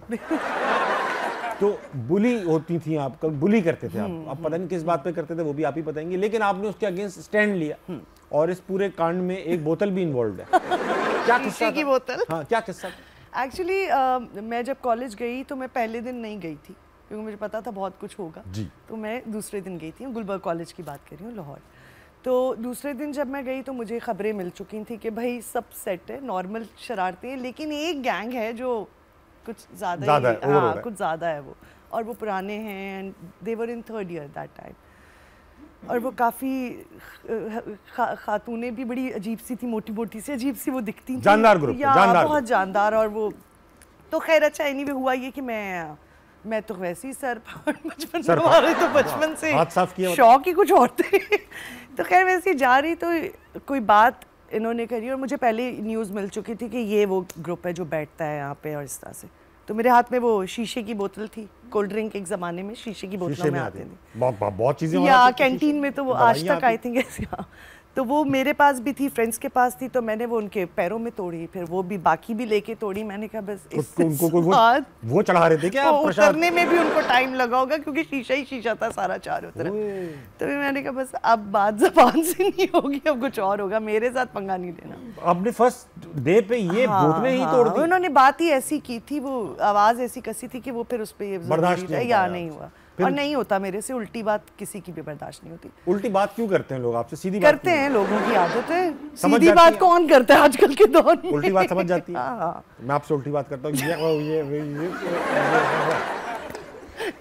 तो बुली होती थी, आप बुली करते थे आप। अब पता नहीं किस बात पे करते थे, वो भी आप ही बताएंगे, लेकिन आपने उसके अगेंस्ट स्टैंड लिया और इस पूरे कांड में एक बोतल भी इन्वॉल्व है। क्या किस्सा की बोतल? हाँ, क्या किस्सा? एक्चुअली मैं जब कॉलेज गई तो मैं पहले दिन नहीं गई थी क्योंकि मुझे पता था बहुत कुछ होगा जी। तो मैं दूसरे दिन गई थी, गुलबर्ग कॉलेज की बात कर रही हूँ, लाहौर। तो दूसरे दिन जब मैं गई तो मुझे खबरें मिल चुकी थी कि भाई सब सेट है, नॉर्मल शरारतें हैं, लेकिन एक गैंग है जो कुछ ज़्यादा हाँ, कुछ ज़्यादा है वो, और वो पुराने हैं, and they were in 3rd year that time, और वो काफ़ी खातूनें भी बड़ी अजीब सी थी, मोटी मोटी सी, अजीब सी वो दिखती थी, जानदार ग्रुप, बहुत जानदार। और वो तो खैर अच्छा एनीवे हुआ ये कि मैं तो वैसे ही सर बचपन से हमारे तो बचपन से शौक ही कुछ और थे। तो खैर वैसे ही जा रही तो कोई बात इन्होंने करी और मुझे पहले न्यूज़ मिल चुकी थी कि ये वो ग्रुप है जो बैठता है यहाँ पे और इस तरह से। तो मेरे हाथ में वो शीशे की बोतल थी, कोल्ड ड्रिंक एक ज़माने में शीशे की बोतलों में आती थी, बहुत चीज़ें, या कैंटीन में तो वो आज तक आई थिंक ऐसे। तो वो मेरे पास भी थी, फ्रेंड्स के पास थी, तो मैंने वो उनके पैरों में तोड़ी, फिर वो भी बाकी भी लेके तोड़ी। मैंने कहा बस उनको वो चढ़ा रहे थे क्या? उतरने में भी उनको टाइम लगा होगा क्योंकि शीशा ही शीशा था सारा चारों तरफ। तो मैंने कहा बस अब बात ज़बान से नहीं होगी, अब कुछ और होगा, मेरे साथ पंगा नहीं लेना। आपने फर्स्ट डे पे ये बोतलें ही तोड़ दी? उन्होंने बात ही ऐसी की थी, वो आवाज़ ऐसी कसी थी कि वो फिर उस पर बर्दाश्त नहीं हुआ। और नहीं होता मेरे से, उल्टी बात किसी की भी बर्दाश्त नहीं होती। उल्टी बात क्यों करते हैं लोग आपसे? सीधी बात करते हैं, लोगों की आदत है। सीधी बात कौन करता है आजकल के दौर में? उल्टी बात समझ जाती है। मैं आपसे उल्टी बात करता हूँ,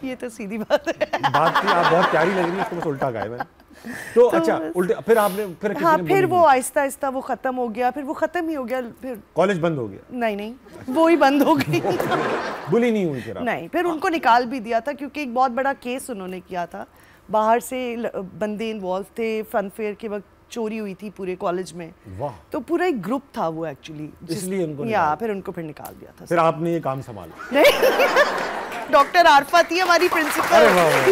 ये तो सीधी बात है। बात थी, आप बहुत प्यारी लग रही है, इसको बस उल्टा गाया मैंने। तो अच्छा उल्टे, फिर आपने फिर वो आहिस्ता आहिस्ता वो खत्म हो गया, फिर वो खत्म ही हो गया, फिर कॉलेज बंद हो गया? नहीं, वो ही बंद हो गई। बुली नहीं हुई फिर? नहीं, फिर उनको निकाल भी दिया था क्योंकि एक बहुत बड़ा केस उन्होंने किया था, बाहर से बंदे इन्वॉल्व थे, फन फेयर के वक्त चोरी हुई थी पूरे कॉलेज में। वाह। तो पूरा एक ग्रुप था वो एक्चुअली, इसलिए उनको फिर उनको फिर निकाल दिया था। फिर आपने ये काम संभाला? डॉक्टर आरफा थी हमारी प्रिंसिपल। अरे वाह,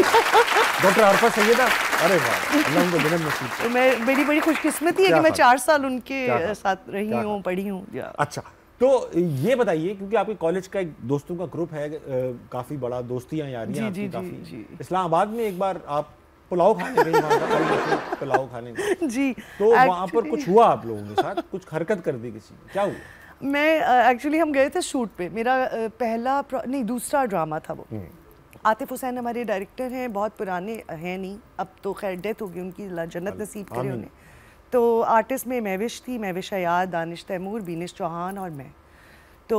डॉक्टर आरफा सैयदा, अरे वाह, अल्लाह उनको जन्नत नसीब करे। मैं मेरी बड़ी खुशकिस्मती है कि मैं 4 साल उनके साथ रही हूँ, पढ़ी हूँ। अच्छा, तो ये बताइए, क्योंकि आपके कॉलेज का एक दोस्तों का ग्रुप है, काफी बड़ा, दोस्तियां यारियां आपकी काफी। इस्लामाबाद में एक बार आप पुलाव खाने गई, पुलाव खाने गई जी, तो वहाँ पर कुछ हुआ आप लोगों के साथ? कुछ हरकत कर दी किसी ने? क्या हुआ? मैं एक्चुअली हम गए थे शूट पे, मेरा दूसरा ड्रामा था वो। आतिफ हुसैन हमारे डायरेक्टर हैं, बहुत पुराने हैं, नहीं अब तो खैर डेथ हो गई उनकी, जन्नत नसीब करे उन्हें। तो आर्टिस्ट में महविश थी, महविश हयात, दानिश तैमूर, बीनिश चौहान और मैं। तो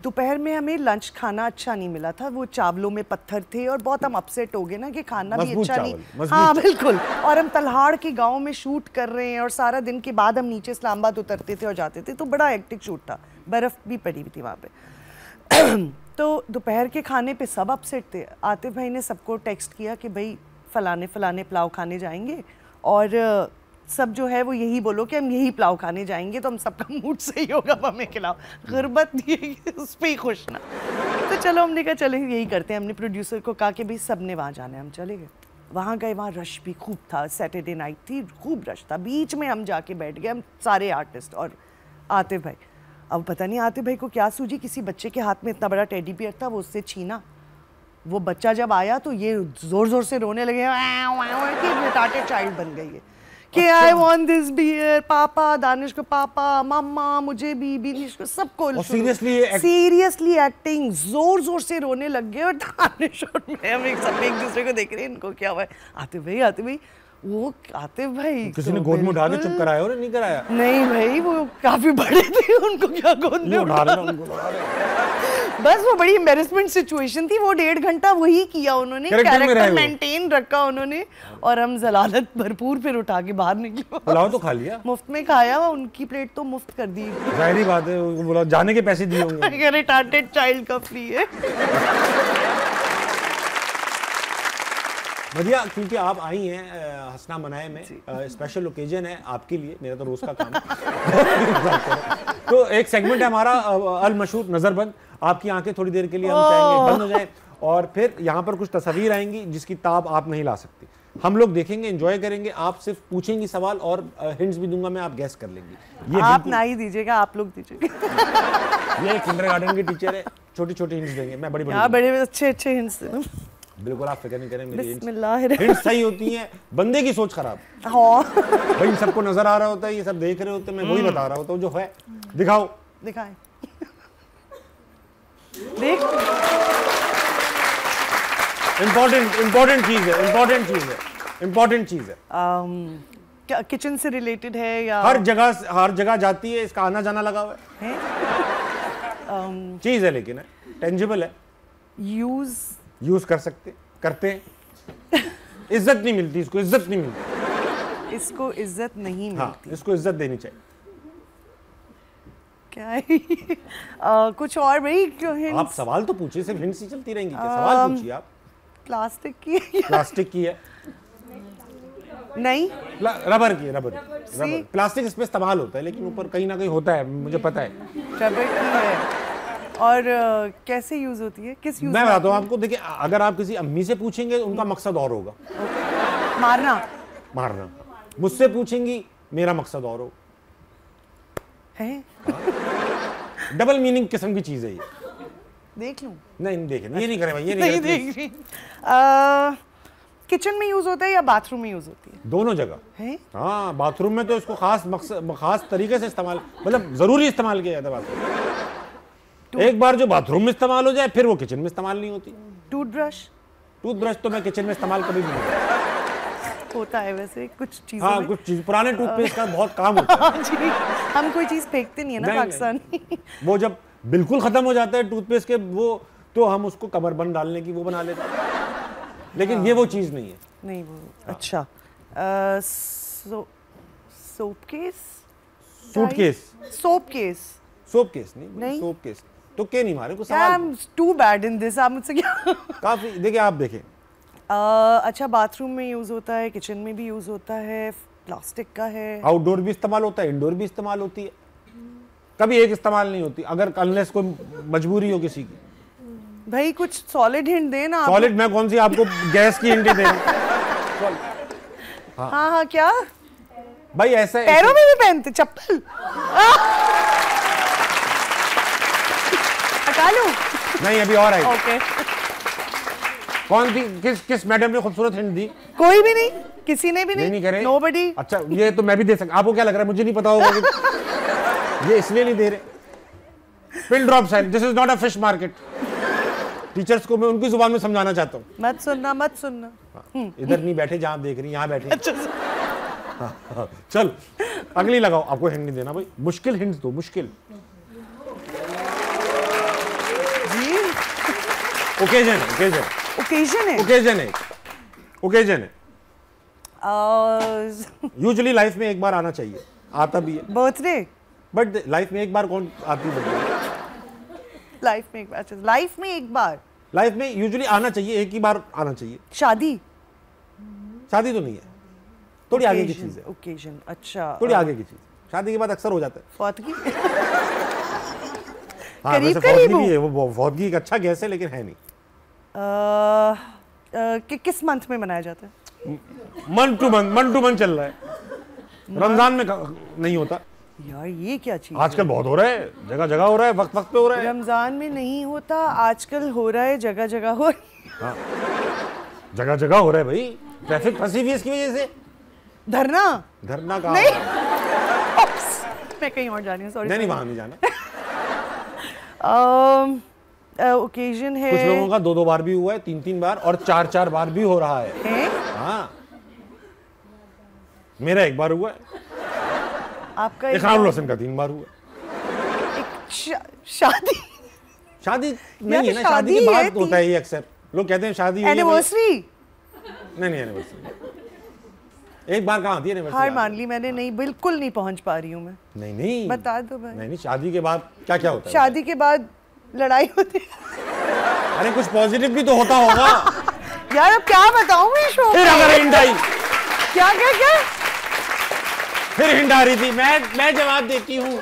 दोपहर में हमें लंच खाना अच्छा नहीं मिला था, वो चावलों में पत्थर थे और बहुत हम अपसेट हो गए ना कि खाना भी अच्छा नहीं। हाँ बिल्कुल, और हम तलहाड़ के गांव में शूट कर रहे हैं और सारा दिन के बाद हम नीचे इस्लामाबाद उतरते थे और जाते थे, तो बड़ा हेक्टिक शूट था, बर्फ़ भी पड़ी हुई थी वहाँ पे। तो दोपहर के खाने पे सब अपसेट थे। आतिफ भाई ने सबको टेक्स्ट किया कि भाई फलाने फलाने पुलाव खाने जाएंगे और सब जो है वो यही बोलो कि हम यही पुलाव खाने जाएंगे, तो हम सबका मूड सही होगा, हमें खिलाओ। गुर्बत नहीं है, उस पर ही खुश ना। तो चलो हमने कहा चले यही करते हैं। हमने प्रोड्यूसर को कहा कि भाई सब ने वहाँ जाना है, हम चले गए। वहाँ गए, वहाँ रश भी खूब था, सैटरडे नाइट थी, खूब रश था। बीच में हम जाके बैठ गए, हम सारे आर्टिस्ट और आतिफ भाई। अब पता नहीं आतिफ भाई को क्या सूझी, किसी बच्चे के हाथ में इतना बड़ा टेडी बियर था, वो उससे छीना। वो बच्चा जब आया तो ये ज़ोर ज़ोर से रोने लगे कि रिटार्टेड चाइल्ड बन गई है कि आई वांट दिस बियर, पापा, दानिश को पापा, मम्मा मुझे भी, बीनिश को, सबको। सीरियसली एक्टिंग, जोर जोर से रोने लग गए और दानिश और मैं, हम सब एक दूसरे को देख रहे हैं, इनको क्या हुआ है? आतिफ भाई वो आतिफ भाई किसी ने गोद में उठा के चुप कराया और नहीं कराया? नहीं भाई, वो काफी बड़े थे, उनको क्या गोद में उठा बस वो बड़ी एम्बैरेसमेंट सिचुएशन थी। वो 1.5 घंटा वही किया उन्होंने, कैरेक्टर मेंटेन रखा उन्होंने, और हम जलालत भरपूर फिर उठा के बाहर निकले। पुलाव तो खा लिया, मुफ्त में खाया, उनकी प्लेट तो मुफ्त कर दी। जाहिर बात है, बोला जाने के पैसे दिए होंगे। रिटार्टेड चाइल्ड का फ्री है। बढ़िया, क्योंकि आप आई हैं हंसना मनाए में, स्पेशल ओकेजन है आपके लिए, मेरा तो रोज का काम है। तो एक सेगमेंट है हमारा अल मशहूर नजरबंद। आपकी आंखें थोड़ी देर के लिए हम चाहेंगे बंद हो जाएं और फिर यहाँ पर कुछ तस्वीर आएंगी जिसकी ताब आप नहीं ला सकती। हम लोग देखेंगे, एंजॉय करेंगे, आप सिर्फ पूछेंगी सवाल और हिंट्स भी दूंगा मैं, आप गैस कर लेंगी। ये आप ना ही दीजिएगा, आप लोग दीजिएगा। ये किंडरगार्टन की टीचर है, छोटी छोटी हिंट्स देंगे, मैं बड़ी बड़े अच्छे अच्छे हिंट्स। बिल्कुल, आप फिक्र नहीं करें, मेरी हिंट्स सही होती हैं, बंदे की सोच खराब। भाई सबको नजर आ रहा होता है, ये सब देख रहे होते हैं, मैं वही बता रहा होता हूँ जो है। दिखाओ, दिखाएं। देख, इम्पोर्टेंट चीज है। क्या किचन से रिलेटेड है या? हर जगह जाती है, इसका आना जाना लगा हुआ है। चीज है लेकिन है, टेंजिबल है, यूज कर सकते, करते हैं। इज्जत नहीं मिलती इसको, इज्जत नहीं मिलती इसको, इज्जत नहीं मिलती। हाँ, इसको इज्जत देनी चाहिए। क्या है? कुछ और भाई, क्यों है? आप सवाल तो पूछिए, सिर्फ हिंट्स ही चलती रहेंगी क्या? सवाल पूछिए आप। प्लास्टिक की है? प्लास्टिक की है। नहीं रबर की, रबर प्लास्टिक इस पे इस्तेमाल होता है, लेकिन ऊपर कहीं ना कहीं होता है, मुझे पता है। रबर की है। और कैसे यूज होती है, किस यूज? मैं बताता हूँ आपको। देखिए, अगर आप किसी अम्मी से पूछेंगे उनका मकसद और होगा, मारना। मारना। मुझसे पूछेंगी मेरा मकसद और हो है। डबल मीनिंग किस्म की चीज है ये। देख लूं? नहीं देखे, ये नहीं करे भाई, ये नहीं देख रही। किचन में यूज होता है या बाथरूम में यूज होती है? दोनों जगह है। हाँ, बाथरूम में तो इसको खास तरीके से इस्तेमाल, मतलब जरूरी इस्तेमाल किया जाता है बाथरूम। एक बार जो बाथरूम में इस्तेमाल हो जाए फिर वो किचन में इस्तेमाल नहीं होती। टूथब्रश? टूथब्रश तो मैं किचन में इस्तेमाल कभी नहीं होता है वैसे कुछ चीजों में। कुछ चीज, पुराने टूथपेस्ट का बहुत काम होता है। जी, हम कोई चीज फेंकते नहीं है ना पाकिस्तान। वो जब बिल्कुल खत्म हो जाता है टूथपेस्ट के वो, तो हम उसको कमरबंद डालने की वो बना लेते हैं, लेकिन ये वो चीज नहीं है। नहीं वो। अच्छा, soap case? Suitcase? Soap case? Soap case नहीं, सोप केस तो क्या नहीं मारे को सवाल। I am too bad in this, आप मुझसे क्या? काफी। देखिए आप देखें, अच्छा, बाथरूम में यूज होता है, किचन में भी यूज होता है, प्लास्टिक का है, आउटडोर भी इस्तेमाल होता है, इंडोर भी इस्तेमाल होती है, कभी एक इस्तेमाल नहीं होती, अगर अनलेस कोई मजबूरी हो किसी की। भाई कुछ सॉलिड हिंट दे ना। सॉलिड? मैं कौन सी आपको गैस की हिंट दे रहा हूं? हाँ, क्या भाई ऐसा है, पैरों में भी पहनते चप्पल? हटा लूं? नहीं, अभी और आई। ओके। कौन थी? किस मैडम ने खूबसूरत हिंट दी? कोई भी नहीं, किसी ने भी नहीं करे। नोबडी। अच्छा, ये तो मैं भी दे सकता। आपको क्या लग रहा है मुझे नहीं पता होगा कि ये इसलिए नहीं दे रहे? Pin drop silence, this is not a fish market. Teachers को मैं उनकी जुबान में समझाना चाहता हूँ। मत सुनना, मत सुनना। इधर नहीं बैठे जहाँ देख रही, यहाँ बैठे। चल अगली लगाओ। आपको हिंट नहीं देना भाई, मुश्किल हिंट दो, मुश्किल। ओकेजन है, ओकेजन, ओकेजन है, ओकेजन है, ओकेजन है। यूजुअली लाइफ में एक बार आना चाहिए, आता भी है। बर्थडे? बट लाइफ में एक बार कौन आती है? लाइफ में एक बार? अच्छा, लाइफ में एक बार, लाइफ में यूजुअली आना चाहिए, एक ही बार आना चाहिए। शादी? शादी तो नहीं है, थोड़ी आगे की चीज है। ओकेजन, अच्छा, थोड़ी आगे की चीज। शादी के बाद अक्सर हो जाता है फौतगी। हाँ, वैसे फौतगी भी है, वो फौतगी एक अच्छा गैस है, लेकिन है नहीं। किस मंथ में मनाया जाता है? मंथ टू मंथ चल रहा है। रमजान में नहीं होता यार, ये क्या चीज? आजकल बहुत हो रहा है, जगह जगह हो रहा है, वक्त वक्त पे हो रहा है। रमजान में नहीं होता, आजकल हो रहा है, जगह जगह हो रहा है। हाँ, जगह जगह हो रहा है भाई, ट्रैफिक फंसी हुई है इसकी वजह से। धरना? धरना का नहीं, मैं कहीं और जा रही हूँ, सॉरी। नहीं, वहां नहीं जाना। ओकेजन है। कुछ लोगों का 2 बार भी हुआ है, 3 बार और 4 बार भी हो रहा है। हाँ, मेरा 1 बार हुआ है। आपका? इकरारुल हसन का 3 बार हुआ। शादी? शादी नहीं है ना, शादी के बाद होता है ये अक्सर। लोग कहते हैं शादी एनिवर्सरी। नहीं, एनिवर्सरी 1 बार कहाँ आती है एनिवर्सरी? हार मान ली मैंने, नहीं, बिल्कुल नहीं पहुंच पा रही हूँ मैं। नहीं, बता दो भाई। नहीं, शादी के बाद क्या क्या होता है? शादी के बाद लड़ाई होती है। अरे कुछ पॉजिटिव भी तो होता होगा। यार अब क्या बताऊं मैं शो? फिर अगर हिंट आई, क्या क्या क्या? फिर हिंट आ रही थी, मैं जवाब देती हूँ।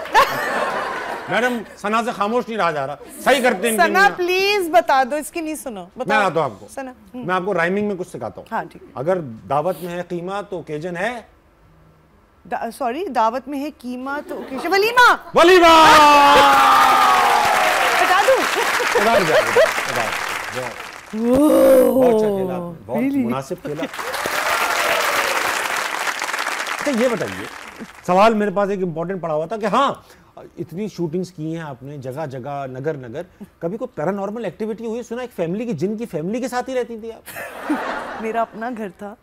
मैडम, सना से खामोश नहीं रहा जा रहा, सही करते हैं। सना प्लीज बता दो, इसकी नहीं सुनो, मैं आता हूँ आपको। सना, मैं आपको राइमिंग में कुछ सिखाता हूँ। हाँ ठीक। अगर दावत में है कीमा तो ओकेजन है। सॉरी, दावत में है कीमा तो ओकेजन वलीमा। वलीमा बता दूं? बहुत अच्छा खेला, बहुत मुनासिब खेला। अच्छा ये बताइए, सवाल मेरे पास एक इम्पोर्टेंट पड़ा हुआ था कि हाँ, इतनी शूटिंग्स की हैं आपने जगह जगह, नगर नगर, कभी कोई पैरानॉर्मल एक्टिविटी हुई? सुना एक फैमिली की, जिन की फैमिली के साथ ही रहती थी आप। मेरा अपना घर था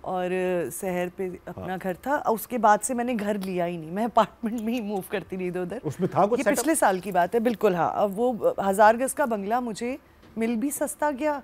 और शहर पे अपना घर था, उसके बाद से मैंने घर लिया ही नहीं, मैं अपार्टमेंट में ही मूव करती रही इधर उधर। उसमें था कुछ? ये पिछले साल की बात है, बिल्कुल। हाँ, अब वो 1000 गज का बंगला मुझे मिल भी सस्ता गया,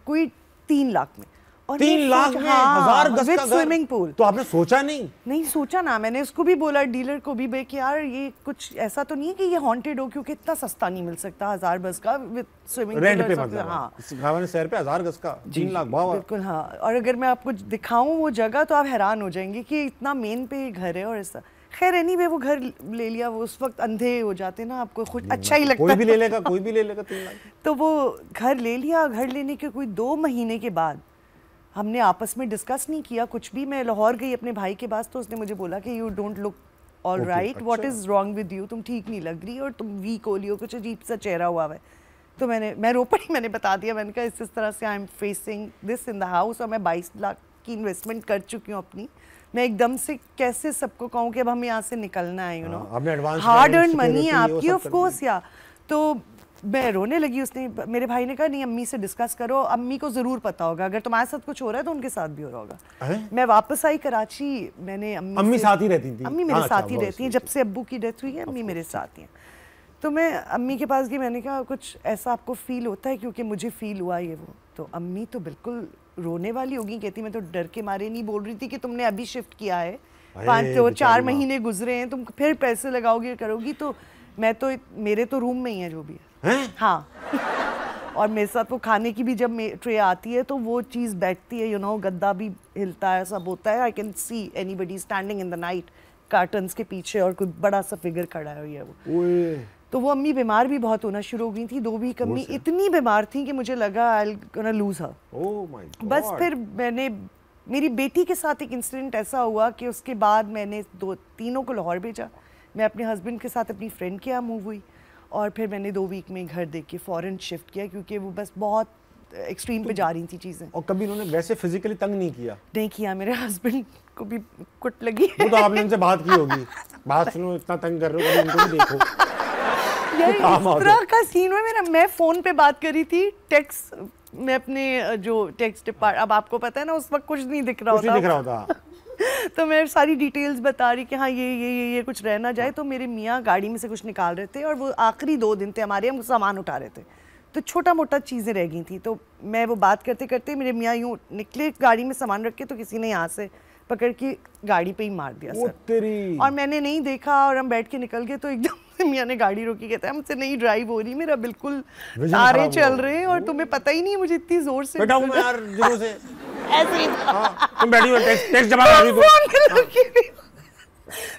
कोई 3 लाख में, 3 लाख में 1000 गज का घर, स्विमिंग पूल। तो आपने सोचा नहीं सोचा ना, मैंने उसको भी बोला डीलर को भी कि यार ये कुछ ऐसा तो नहीं है कि ये हॉन्टेड हो, क्योंकि इतना सस्ता नहीं मिल सकता 1000 गज का विद स्विमिंग पूल रेंट पे, मतलब हाँ खाने शहर पे 1000 गज का 3 लाख भाव। बिल्कुल हाँ। और अगर मैं आपको दिखाऊं वो जगह तो आप हैरान हो जाएंगे कि इतना मेन पे घर है और ऐसा। खैर एनीवे वो घर ले लिया, वो उस वक्त अंधे हो जाते ना, आपको खुद अच्छा ही लगता है, कोई भी ले लेगा 3 लाख। तो वो घर ले लिया। घर लेने के कोई 2 महीने के बाद हमने आपस में डिस्कस नहीं किया कुछ भी। मैं लाहौर गई अपने भाई के पास, तो उसने मुझे बोला कि you don't look all right, what is wrong with you, तुम ठीक नहीं लग रही और तुम वीक हो लियो, कुछ अजीब सा चेहरा हुआ है। तो मैं रो पड़ी, मैंने बता दिया, मैंने कहा इस तरह से I am facing this in the house और मैं 22 लाख की इन्वेस्टमेंट कर चुकी हूँ अपनी, मैं एकदम से कैसे सबको कहूँ कि अब हमें यहाँ से निकलना है, you know hard earn money है आपकी ऑफ कोर्स। या तो मैं रोने लगी। उसने, मेरे भाई ने कहा नहीं अम्मी से डिस्कस करो, अम्मी को ज़रूर पता होगा, अगर तुम्हारे साथ कुछ हो रहा है तो उनके साथ भी हो रहा होगा। मैं वापस आई कराची, मैंने अम्मी साथ ही रहती थी, अम्मी मेरे साथ ही रहती हैं, जब से अब्बू की डेथ हुई है अम्मी मेरे साथ ही हैं। तो मैं अम्मी के पास गई, मैंने कहा कुछ ऐसा आपको फील होता है, क्योंकि मुझे फील हुआ ये वो। तो अम्मी तो बिल्कुल रोने वाली होगी, कहती मैं तो डर के मारे नहीं बोल रही थी कि तुमने अभी शिफ्ट किया है, 4 महीने गुजरे हैं, तुम फिर पैसे लगाओगी करोगी, तो मैं तो मेरे तो रूम में ही है जो भी है। हाँ और मेरे साथ वो खाने की भी जब ट्रे आती है तो वो चीज़ बैठती है, यू नो, गद्दा भी हिलता है, सब होता है। I can see anybody standing in the night curtains के पीछे और कोई बड़ा सा फिगर खड़ा है वो। तो वो अम्मी बीमार भी बहुत होना शुरू हो गई थी, 2 वीक अम्मी इतनी बीमार थी कि मुझे लगा I gonna lose her. Oh my God. बस फिर मैंने, मेरी बेटी के साथ एक इंसिडेंट ऐसा हुआ कि उसके बाद मैंने 2-3 को लाहौर भेजा, मैं अपने हस्बैंड के साथ अपनी फ्रेंड के यहाँ मूव हुई और फिर मैंने 2 वीक में घर देख के फ़ौरन शिफ्ट किया, क्योंकि वो बस बहुत एक्सट्रीम पे जा रही थी चीज़ें। और कभी उन्होंने वैसे फिजिकली तंग नहीं किया? नहीं किया, मेरे हस्बैंड को भी कुट लगी। वो तो आपने उनसे बात की होगी, बात सुनो इतना तंग कर रहे हो, कभी उनको भी देखो। यार इस तरह का सीन हुआ मेरा, मैं फ़ोन पे बात कर रही थी, टेक्स्ट में अपने जो टेक्स्ट डिपार्ट, अब आपको पता है ना उस वक्त कुछ नहीं दिख रहा होता तो मैं सारी डिटेल्स बता रही कि हाँ ये कुछ रह ना जाए। तो मेरे मियाँ गाड़ी में से कुछ निकाल रहे थे और वो आखिरी 2 दिन थे हमारे, हम सामान उठा रहे थे, तो छोटा मोटा चीज़ें रह गई थी। तो मैं वो बात करते करते मेरे मियाँ यूँ निकले गाड़ी में सामान रख के, तो किसी ने यहाँ से पकड़ के गाड़ी पे ही मार दिया सर। और मैंने नहीं देखा और हम बैठ के निकल गए, तो एकदम से मियाँ ने गाड़ी रोकी, कहता है हमसे नहीं ड्राइव हो रही, मेरा बिल्कुल तारे चल रहे हैं और तुम्हें पता ही नहीं है मुझे इतनी जोर से बैठा हूं मैं यार जोर से ऐसे ही तुम बैठी हो टेक्स्ट जमा कर रही हो।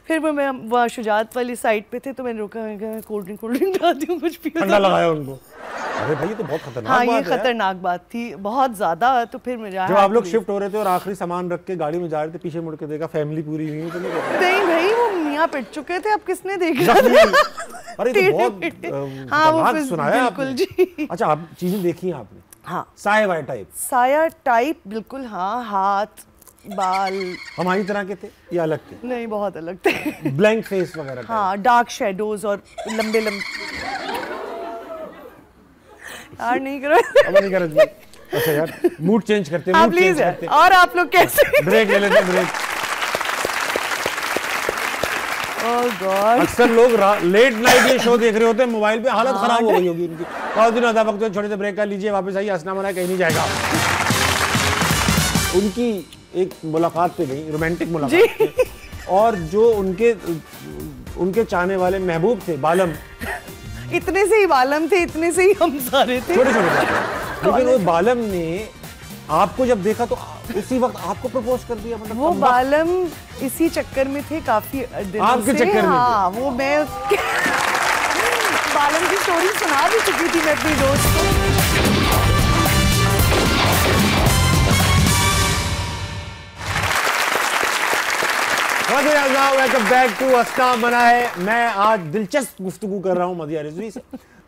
फिर मैं वहाँ शुजात वाली साइड पे थे, तो मैंने रोका, कोल्ड ड्रिंक डालती हूँ, कुछ पियो, ठंडा लगाया उनको। अरे भाई ये तो बहुत खतरनाक बात है। हाँ ये खतरनाक बात थी बहुत ज्यादा। तो फिर मैं जब आप लोग शिफ्ट हो रहे थे और आखिरी सामान रख के गाड़ी में जा रहे थे, पीछे मुड़ के देखा फैमिली पूरी हुई तो नहीं भाई वो मियाँ पिट चुके थे, अब किसने देखा? अरे तो बहुत हाँ वो सुनाया बिल्कुल जी। अच्छा आप चीजें देखी हैं आपने? हाँ साया टाइप बिल्कुल। हाँ हाथ बाल हमारी तरह के थे या अलग थे? नहीं बहुत अलग थे। ब्लैंक फेस वगैरह? हाँ डार्क शेडोज और लंबे यार नहीं करो अब नहीं कर रहे। अच्छा यार मूड चेंज करते हैं, मूड चेंज करते हैं। और आप लोग कैसे? ब्रेक ले लेते हैं, ब्रेक। ओह गॉड अक्सर लोग लेट नाइट ये शो देख रहे होते हैं मोबाइल पे, हालत खराब हो गई होगी इनकी। बहुत दिन अदा वक्त छोटे से ब्रेक कर लीजिए, वापस आइए, हंसना मना कहीं नहीं जाएगा। उनकी एक मुलाकात पे गई, रोमांटिक मुलाकात, और जो उनके चाहने वाले महबूब थे बालम, इतने से ही बालम थे, इतने से ही हम सारे थे, छोटे छोटे। लेकिन वो बालम ने आपको जब देखा तो उसी वक्त आपको प्रपोज कर दिया? मतलब वो बालम इसी चक्कर में थे काफी दिनों आपके से। चक्कर में? हाँ वो मैं बालम की स्टोरी सुना भी चुकी थी मैं अपनी दोस्त को। वेलकम बैक टू हंसना मना है। मैं आज दिलचस्प गुफ्तगू कर रहा हूँ मदिया रिजवी से।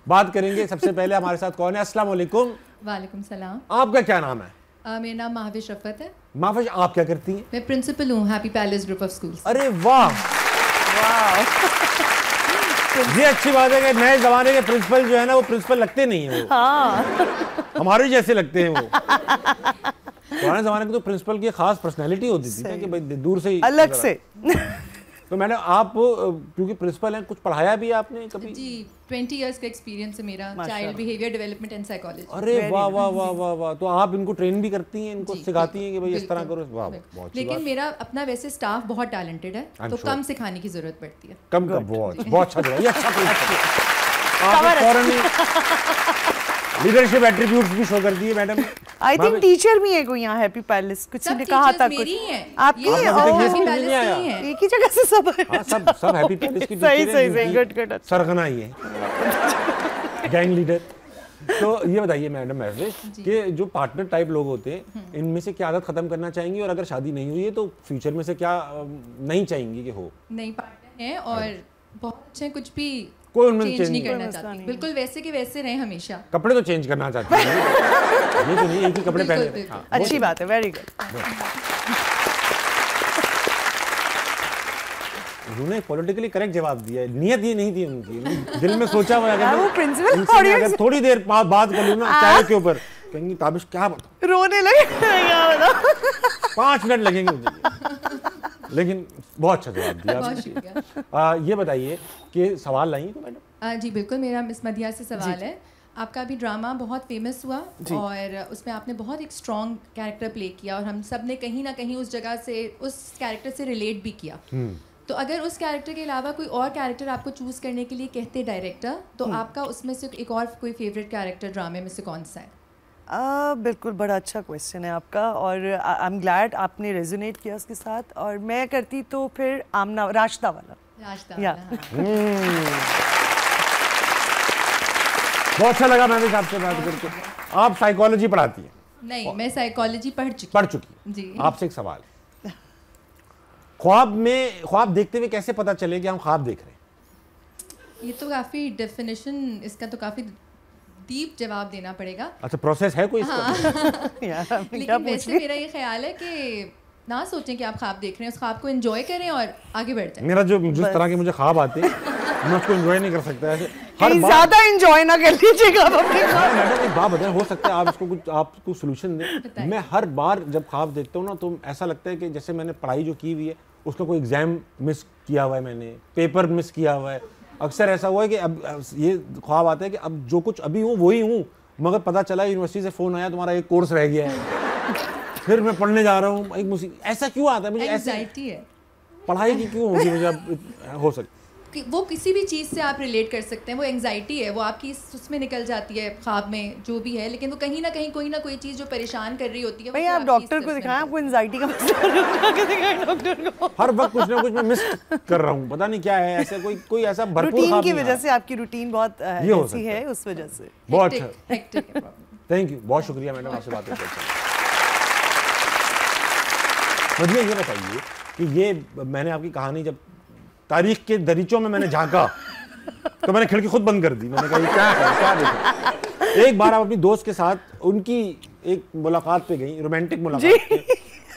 बात करेंगे सबसे पहले हमारे साथ कौन है। अस्सलाम वालेकुम। वालेकुम सलाम। आपका क्या नाम है? मेरा नाम महाविश रफ़त है। महाविश आप क्या करती हैं? मैं प्रिंसिपल हूँ happy palace group of schools. अरे वाह ये अच्छी बात है कि नए जमाने के प्रिंसिपल जो है ना वो प्रिंसिपल लगते नहीं है, वो हाँ हमारे जैसे लगते हैं वो। पुराने जमाने में तो प्रिंसिपल की खास पर्सनैलिटी होती थी कि भाई दूर से ही अलग से तो मैडम आप क्योंकि प्रिंसिपल हैं, कुछ पढ़ाया भी आपने कभी? जी 20 इयर्स का एक्सपीरियंस है मेरा, child behaviour development and psychology. अरे वाह वाह वाह वाह वाह, तो आप इनको ट्रेन भी करती हैं, इनको सिखाती हैं कि भाई इस तरह करो? वाह, बहुत। लेकिन मेरा अपना वैसे स्टाफ बहुत टैलेंटेड है, तो कम सिखाने की जरूरत पड़ती है। कम बहुत अच्छा जवाब, ये अच्छा लीडरशिप एट्रीब्यूट्स भी शो कर दिए मैडम। आई थिंक टीचर भी है कोई यहाँ हैप्पी पैलेस, कुछ ने कहा था कुछ आपकी एक ही जगह से सब सब हैप्पी पैलेस की सही गुड सरगना ही है गैंग लीडर। तो ये बताइए मैडम महविश कि जो पार्टनर टाइप लोग होते हैं इनमें से क्या आदत खत्म करना चाहेंगी, और अगर शादी नहीं हुई है तो फ्यूचर में से क्या नहीं चाहेंगी कि हो? नहीं, पार्टनर है और बहुत अच्छे, कुछ भी कोई उनमें चेंज नहीं करना चाहती, बिल्कुल वैसे के वैसे रहे हमेशा। कपड़े तो चेंज करना चाहती हैं ये तो नहीं एक ही कपड़े पहने। अच्छी बात है, वेरी गुड। उन्होंने पॉलिटिकली करेक्ट जवाब दिया है, नियत ये नहीं थी उनकी, दिल में सोचा हुआ अगर वो प्रिंसिपल अगर थोड़ी देर बाद बात कर लूँ ना चाय के ऊपर, कहेंगी ताबिश क्या बताऊं, रोने लगे 5 मिनट लगेंगे मुझे। लेकिन बहुत अच्छा जवाब दिया आपने। ये बताइए कि सवाल लाई तो मैडम? जी बिल्कुल, मेरा मिस मदिया से सवाल है। आपका अभी ड्रामा बहुत फेमस हुआ और उसमें आपने बहुत एक स्ट्रॉन्ग कैरेक्टर प्ले किया और हम सब ने कहीं ना कहीं उस जगह से उस कैरेक्टर से रिलेट भी किया। तो अगर उस कैरेक्टर के अलावा कोई और कैरेक्टर आपको चूज करने के लिए कहते डायरेक्टर, तो आपका उसमें से एक और कोई फेवरेट कैरेक्टर ड्रामे में से कौन सा है? बिल्कुल, बड़ा अच्छा क्वेश्चन है आपका और आई एम ग्लैड आपने रेजोनेट किया उसके साथ। और मैं करती तो फिर आमना राशदा वाला। बहुत अच्छा लगा मैम आपसे बात करके। आप साइकोलॉजी पढ़ाती हैं? नहीं, मैं साइकोलॉजी पढ़ चुकी जी। आपसे एक सवाल, ख्वाब देखते हुए कैसे पता चले कि हम ख्वाब देख रहे हैं? ये तो काफी डेफिनेशन, इसका तो काफी डीप जवाब देना पड़ेगा। अच्छा, प्रोसेस है कोई इसका? लेकिन वैसे मेरा ये ख्याल है कि ना सोचें कि आप ख्वाब देख रहे हैं, उस ख्वाब को एंजॉय करें और आगे बढ़ जाएं। मेरा जिस तरह के मुझे ख्वाब आते हैं मैं उसको एंजॉय नहीं कर सकता। ऐसे हर ज्यादा एंजॉय ना कर लीजिएगा अपने ख्वाब। मैडम एक बात बताएं, हो सकता है आप इसको कुछ आपको सोल्यूशन दें। मैं हर बार जब ख्वाब देखता हूँ ना तो ऐसा लगता है कि जैसे मैंने पढ़ाई जो की हुई है उसका कोई एग्जाम मिस किया हुआ है, मैंने पेपर मिस किया हुआ है। अक्सर ऐसा हुआ है कि अब ये ख्वाब आता है कि अब जो कुछ अभी हूँ वही हूँ, मगर पता चला यूनिवर्सिटी से फ़ोन आया तुम्हारा एक कोर्स रह गया है, फिर मैं पढ़ने जा रहा हूँ। एक मुसीबत, ऐसा क्यों आता है मुझे? एंग्जाइटी है पढ़ाई की क्यों होगी मुझे? अब हो सकता वो किसी भी चीज़ से आप रिलेट कर सकते हैं, वो एंग्जाइटी है, वो आपकी उसमें निकल जाती है ख्वाब में जो भी है, लेकिन वो कहीं ना कहीं कोई ना कोई चीज़ जो परेशान कर रही होती है। भाई आप डॉक्टर को दिखाएं, आपको एंग्जाइटी का मसला डॉक्टर को। हर वक्त कुछ ना कुछ मैं मिस कर रहा हूँ, पता नहीं क्या है। ऐसे कोई ऐसा भरपूर रूटीन की वजह से, आपकी रूटीन बहुत ऐसी है उस वजह से। बहुत अच्छा, थैंक यू, बहुत शुक्रिया मैडम आपसे बात करके। मुझे ये बताइए कि ये मैंने आपकी कहानी जब तारीख के दरीचों में मैंने झांका तो मैंने खिड़की खुद बंद कर दी। मैंने कहा क्या देखा। एक बार आप अपनी दोस्त के साथ उनकी एक मुलाकात पे गई, रोमांटिक मुलाकात पे,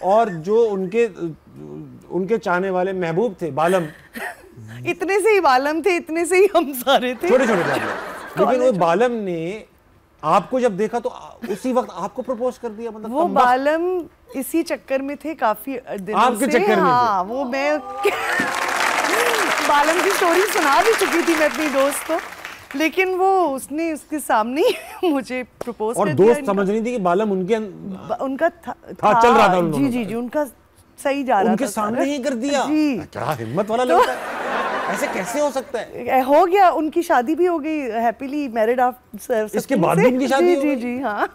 और जो उनके चाहने वाले महबूब थे बालम, इतने से ही बालम थे, इतने से ही हम सारे थे, छोटे छोटे बालम। लेकिन वो बालम ने आपको जब देखा तो उसी वक्त आपको प्रपोज कर दिया। मतलब वो बालम इसी चक्कर में थे काफी दिनों आपके से। चक्कर में हाँ, वो मैं बालम की स्टोरी सुना भी चुकी थी मैं अपनी दोस्त को, लेकिन वो उसने उसके सामने मुझे प्रपोज कर दिया। और दोस्त समझ रही थी कि बालम उनका था चल रहा था। जी, उनका सही जा रहा था, उनके सामने ही कर दिया। क्या हिम्मत वाला लगता है, ऐसे कैसे हो सकता है? हो गया, उनकी शादी भी हो गई, हैप्पीली मैरिड आफ्टर। इसके बाद भी उनकी शादी हो गई? जी हाँ।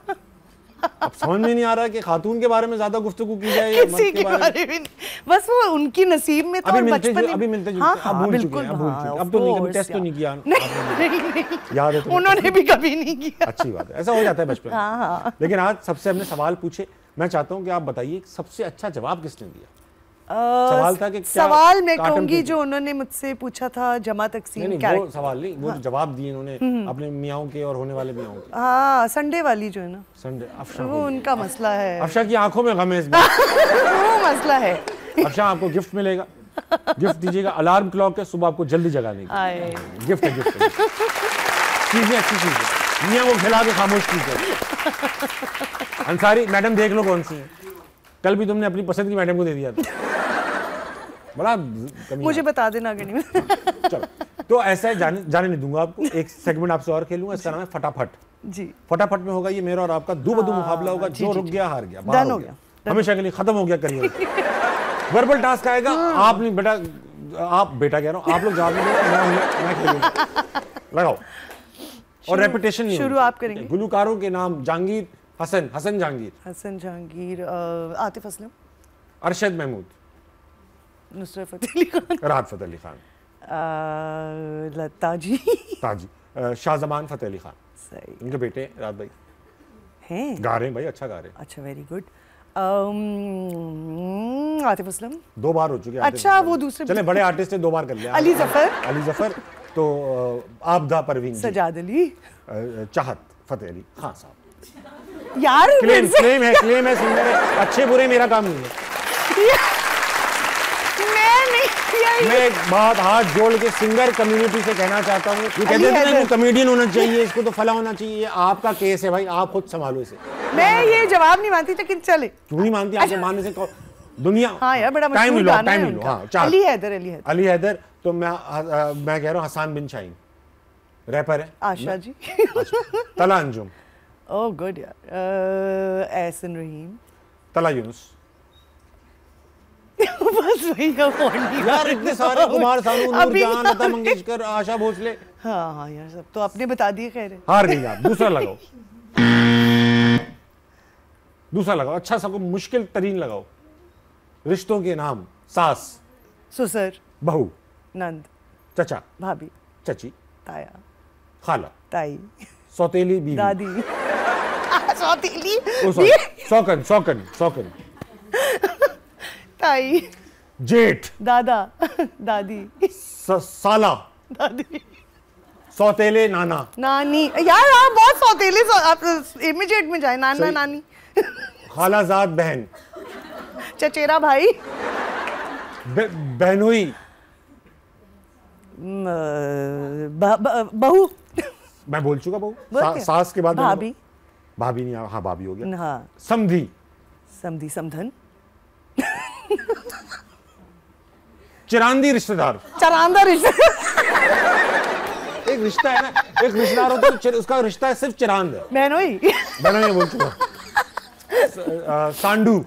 अब समझ में नहीं आ रहा कि खातून के बारे में ज्यादा गुफ्तगू की जाए या मर्द के बारे में। बस वो उनकी नसीब में था, बचपन में अभी मिलते जुलते। हाँ, बिल्कुल। अब तो नहीं, कभी टेस्ट तो नहीं किया? नहीं, याद है? उन्होंने भी कभी नहीं किया। अच्छी बात है, ऐसा हो जाता है बचपन में। लेकिन आज सबसे हमने सवाल पूछे, मैं चाहता हूँ कि आप बताइए सबसे अच्छा जवाब किसने दिया? सवाल था कि सवाल मैं कहूंगी जो उन्होंने मुझसे पूछा था जमा तकसीम। नहीं, वो सवाल नहीं, वो जवाब दिए उन्होंने अपने मियाओं के और होने वाले मियाओं के। हाँ, संडे वाली जो है ना, संडे अफशा, वो उनका मसला है। अफशा की आंखों में गम है इस बार। वो मसला है। अफशा आपको गिफ्ट मिलेगा, गिफ्ट दीजिएगा। अलार्म क्लॉक है, सुबह आपको जल्दी जगाने की। गिफ्ट है, गिफ्ट है। चीजें अच्छी चीज है, मियाँ को खिला के खामोश कीजिए। अंसारी मैडम देख लो कौन सी है, कल भी तुमने अपनी पसंद की मैडम को दे दिया था। बड़ा मुझे बता देना अगर नहीं। चलो तो ऐसा है, जाने नहीं दूंगा आपको। एक सेगमेंट आपसे और खेलूंगा, इसका नाम है फटाफट। जी फटाफट में होगा ये मेरा और आपका दो बदू मुकाबला होगा। जो रुक गया हार गया, डन हो गया, हमेशा के लिए खत्म हो गया करियर। वर्बल टास्क आएगा, आप नहीं बेटा, आप बेटा कह रहा हूँ, आप लोग जवाब नहीं देंगे, मैं खेलूंगा। लगाओ और रेपिटेशन नहीं। शुरू आप करेंगे। गुलकारों के नाम जहांगीर हसन, हसन जहांगीर, हसन जहांगीर, आतिफ असलम, अरशद महमूद, नुसरत फतेह अली खान, राहत फतेह अली खान, ताजी, शाहजमान फतेह अली खान। सही। उनके बेटे राहत भाई हैं, गा रहे हैं भाई, अच्छा गा रहे हैं। अच्छा वेरी गुड। आतिफ असलम 2 बार हो चुके हैं। अच्छा वो दूसरे चले बड़े आर्टिस्ट ने 2 बार कर लिया। अली जफर, अली जफर, तो आबदा परवीन, सजाद अली, चाहत फतेह अली खान साहब। यार क्लेम है सिंगर है, अच्छे बुरे मेरा काम नहीं है। मैं एक बात हाथ जोड़ के सिंगर कम्युनिटी से कहना चाहता हूँ, ये कहते हैं ना कॉमेडियन होना चाहिए, इसको तो फला होना चाहिए, ये आपका केस है भाई, आप खुद संभालो इसे। मैं ये जवाब नहीं मानती, लेकिन चले। क्यों नहीं मानती? आपको मानने से दुनिया। हाँ यार, बड़ा टाइम मशहूर गाना है उनका। हाँ, अली हैदर, अली हैदर। तो मैं कह रहा हूँ हसान बिन शाहीन, रैपर है। आशा जी, तला अंजुम, ओह गुड यार, एहसन रहीम, तला यूनुस। बस वही का यार इतने सारे, कुमार सानू, नूरजहां, लता मंगेशकर, आशा भोसले। हाँ यार, सब तो आपने बता दिए। खैर हार गई आप। दूसरा लगाओ, दूसरा लगाओ, अच्छा सा मुश्किल तरीन लगाओ। रिश्तों के नाम, सास, ससुर, बहू, नंद, चचा, भाभी, चची, ताया, खाला, ताई, सौतेली बीवी, दादी, सौतेली, सौकन, सौकन, सौकन, ताई, जेठ, दादा, दादी, साला, दादी, सौतेले नाना, नानी। यार आप बहुत सौतेले, आप इमीडिएट में जाए। नाना नानी, खालाजाद बहन, चचेरा भाई, बहनोई, बहू, मैं बोल चुका बहू। सास के बाद भाभी, भाभी नहीं, हाँ भाभी हो गया। हाँ, समधी, समधी, समधन, चिरांदी रिश्तेदार, चरांदा रिश्तेदार। एक रिश्ता है ना, एक रिश्तेदार होता है, उसका रिश्ता है सिर्फ चिरांद है। बहनोई, बहनोई बोल चुका। सांडू,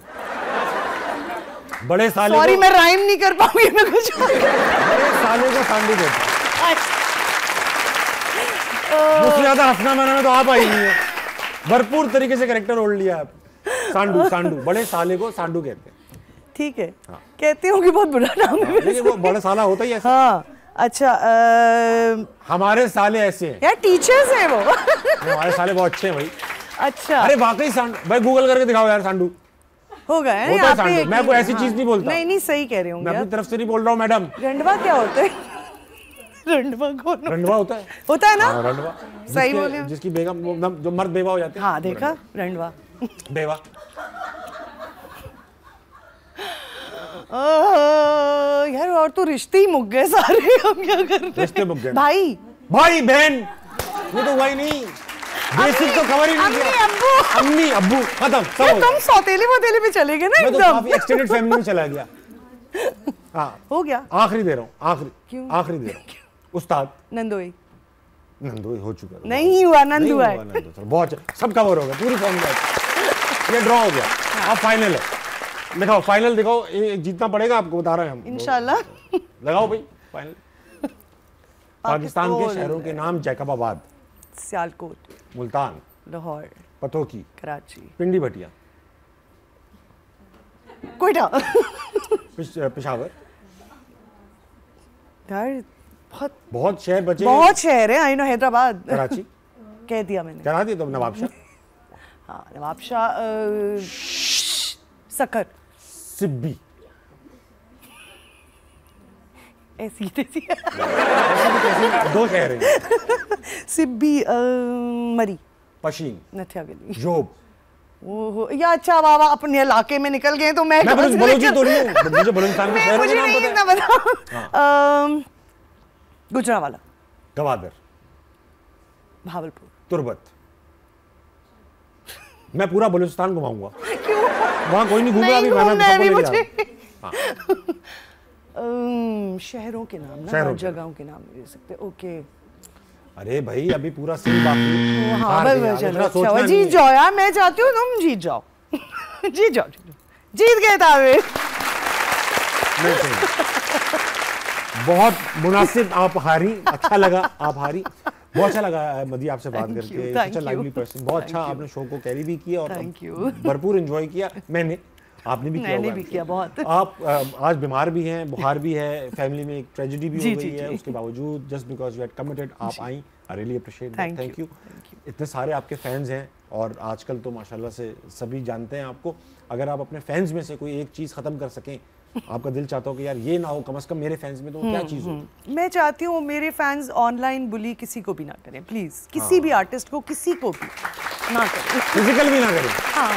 बड़े साले, सॉरी मैं राइम नहीं कर पाऊंगी, मैं कुछ बड़े साले को सांडू कहते हैं। मुझसे ज्यादा हंसना मनाना तो आप आई नहीं है, भरपूर तरीके से कैरेक्टर ओढ़ लिया आप। सांडू, सांडू, बड़े साले को सांडू कहते हैं। ठीक है, हाँ। कहते हो कि बहुत बुरा नाम है, लेकिन वो बड़ा साला होता ही ऐसा। हाँ अच्छा, हमारे साले ऐसे हैं यार, टीचर्स हैं वो। हमारे साले बहुत अच्छे हैं भाई। अच्छा, अरे वाकई सांडू भाई, गूगल करके दिखाओ यार, सांडू होगा है होता है सांडू। मैं कोई ऐसी चीज नहीं बोलता। नहीं सही कह रहे होंगे, मैं अपनी तरफ से नहीं बोल रहा हूँ मैडम। रंडवा क्या होता है? रंडवा कौन रंडवा होता है? होता है ना? रंडवा सही बोले, जिसकी बेगम, जो मर्द बेवा हो जाते हैं। हाँ देखा, रंडवा बेवा। यार और तो रिश्ते ही मुक गए सारे, हम क्या कर रहे हैं? रिश्ते मुक गए। भाई, भाई बहन, ये तो भाई नहीं, बेसिक तो खबर ही नहीं किया। अम्मी अम्मी अब्बू खत्म सब। तुम सौतेले वोतेले पे चले गए ना एकदम। मैं तो काफी एक्सटेंडेड फैमिली में चला गया। हाँ हो गया। आखिरी दे रहा हूँ, आखिरी आखिरी दे रहा हूँ। उस्ताद नंदोई, नंदोई हो चुका है। नहीं हुआ, नंद हुआ है। बहुत सब कवर हो गया, पूरी फॉर्मूला। ये ड्रॉ हो गया, अब फाइनल है। दिखाओ फाइनल, दिखाओ, जीतना पड़ेगा आपको, बता रहे हैं हम इंशाल्लाह। लगाओ भाई फाइनल। पाकिस्तान के शहरों के नाम, जैकबाबाद, सियालकोट, मुल्तान, लाहौर, पतोकी, कराची, पिंडी भटिया, कोयटा, पेशावर। यार बहुत शहर बचे, बहुत शहर है। आई नो, हैदराबाद, कराची कह दिया मैंने, करा दिया तो। नवाबशाह, हाँ नवाबशाह, सकर, सिब्बी, ऐसी तैसी दो शहर हैं। सिब्बी, मरी, पशीन, नथिया गली, जोब। ओहो, या अच्छा वाह, अपने इलाके में निकल गए तो मैं बलूची तो नहीं हूँ, मुझे बलूचिस्तान के शहरों के नाम पता है। गुजरांवाला, गवादर, भावलपुर, तुर्बत। मैं पूरा बलूचिस्तान घुमाऊंगा। क्यों? वहाँ कोई नहीं घूमेगा, अभी मैं मुझे। शहरों के नाम ना, शहरों के जगहों के नाम नहीं दे सकते। ओके अरे भाई अभी पूरा सीन बाकी। हाँ हार बस गए, चलो, इतना सोचना अच्छा, नहीं जीत है। जाओ यार, मैं चाहती हूँ तुम जीत जाओ। जीत जाओ, जीत गए तावे। नहीं सही। बहुत मुनासिब आप हारी, अच्छा लगा आप हारी। बहुत अच्छा लगा मदी आपसे बात Thank करके, you, such thank lively you. Person. बहुत अच्छा Thank you. आपने शो को कैरी भी किया और Thank you. भरपूर एंजॉय किया। मैंने, आपने भी किया मैंने होगा। भी किया बहुत। आप आज बीमार भी हैं, बुखार भी है, फैमिली में एक ट्रेजेडी भी जी, हो गई जी, है, जी। उसके बावजूद just because you had committed आप I. I really appreciate Thank thank you. you. इतने सारे आपके फैंस हैं और आजकल तो माशाल्लाह से सभी जानते हैं आपको। अगर आप अपने फैंस में से कोई एक चीज़ ख़त्म कर सकें, आपका दिल चाहता हो कि यार ये ना हो कम से कम मेरे फैंस में, तो क्या चीज़ होगी? मैं चाहती हूँ मेरे फैंस ऑनलाइन बुली किसी को भी ना करें प्लीज, किसी भी आर्टिस्ट को, किसी को भी ना करें। फिजिकल भी ना करें। हाँ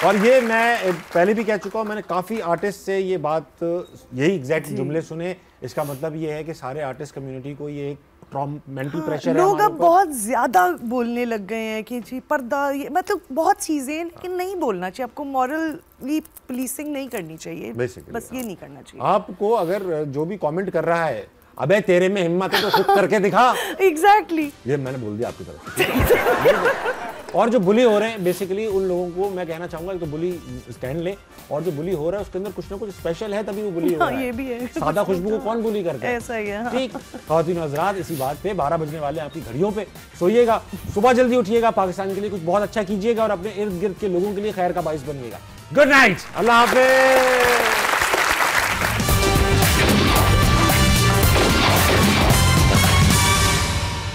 और ये मैं पहले भी कह चुका हूँ, मैंने काफ़ी आर्टिस्ट से ये बात, यही एग्जैक्ट जुमले सुने। इसका मतलब ये है कि सारे आर्टिस्ट कम्युनिटी को ये एक मेंटल प्रेशर है। लोग हमारे अब ऊपर। बहुत ज्यादा बोलने लग गए हैं कि जी पर्दा, ये मतलब बहुत चीजें, लेकिन नहीं बोलना चाहिए आपको, मॉरली पुलिसिंग नहीं करनी चाहिए, Basically, बस ये नहीं करना चाहिए। आपको अगर जो भी कमेंट कर रहा है, अबे तेरे में हिम्मत है तो खुद करके दिखा। एग्जैक्टली ये मैंने बोल दिया आपकी तरफ से। और जो बुली हो रहे हैं बेसिकली उन लोगों को मैं कहना चाहूंगा कि तो बुली स्टैंड ले, और जो बुली हो रहा है उसके अंदर कुछ ना कुछ स्पेशल है, तभी वो बुली हो रहा है। ये भी है। सादा खुशबू को कौन बुली करता है? ऐसा ही है, हाँ। ठीक। ख़वातीन हज़रात, इसी बात पे 12 बजने वाले हैं आपकी घड़ियों पे। सोइएगा, सुबह जल्दी उठिएगा, पाकिस्तान के लिए कुछ बहुत अच्छा कीजिएगा और अपने इर्द गिर्द के लोगों के लिए खैर का बाइस बनिएगा। गुड नाइट, अल्लाह हाफिज़।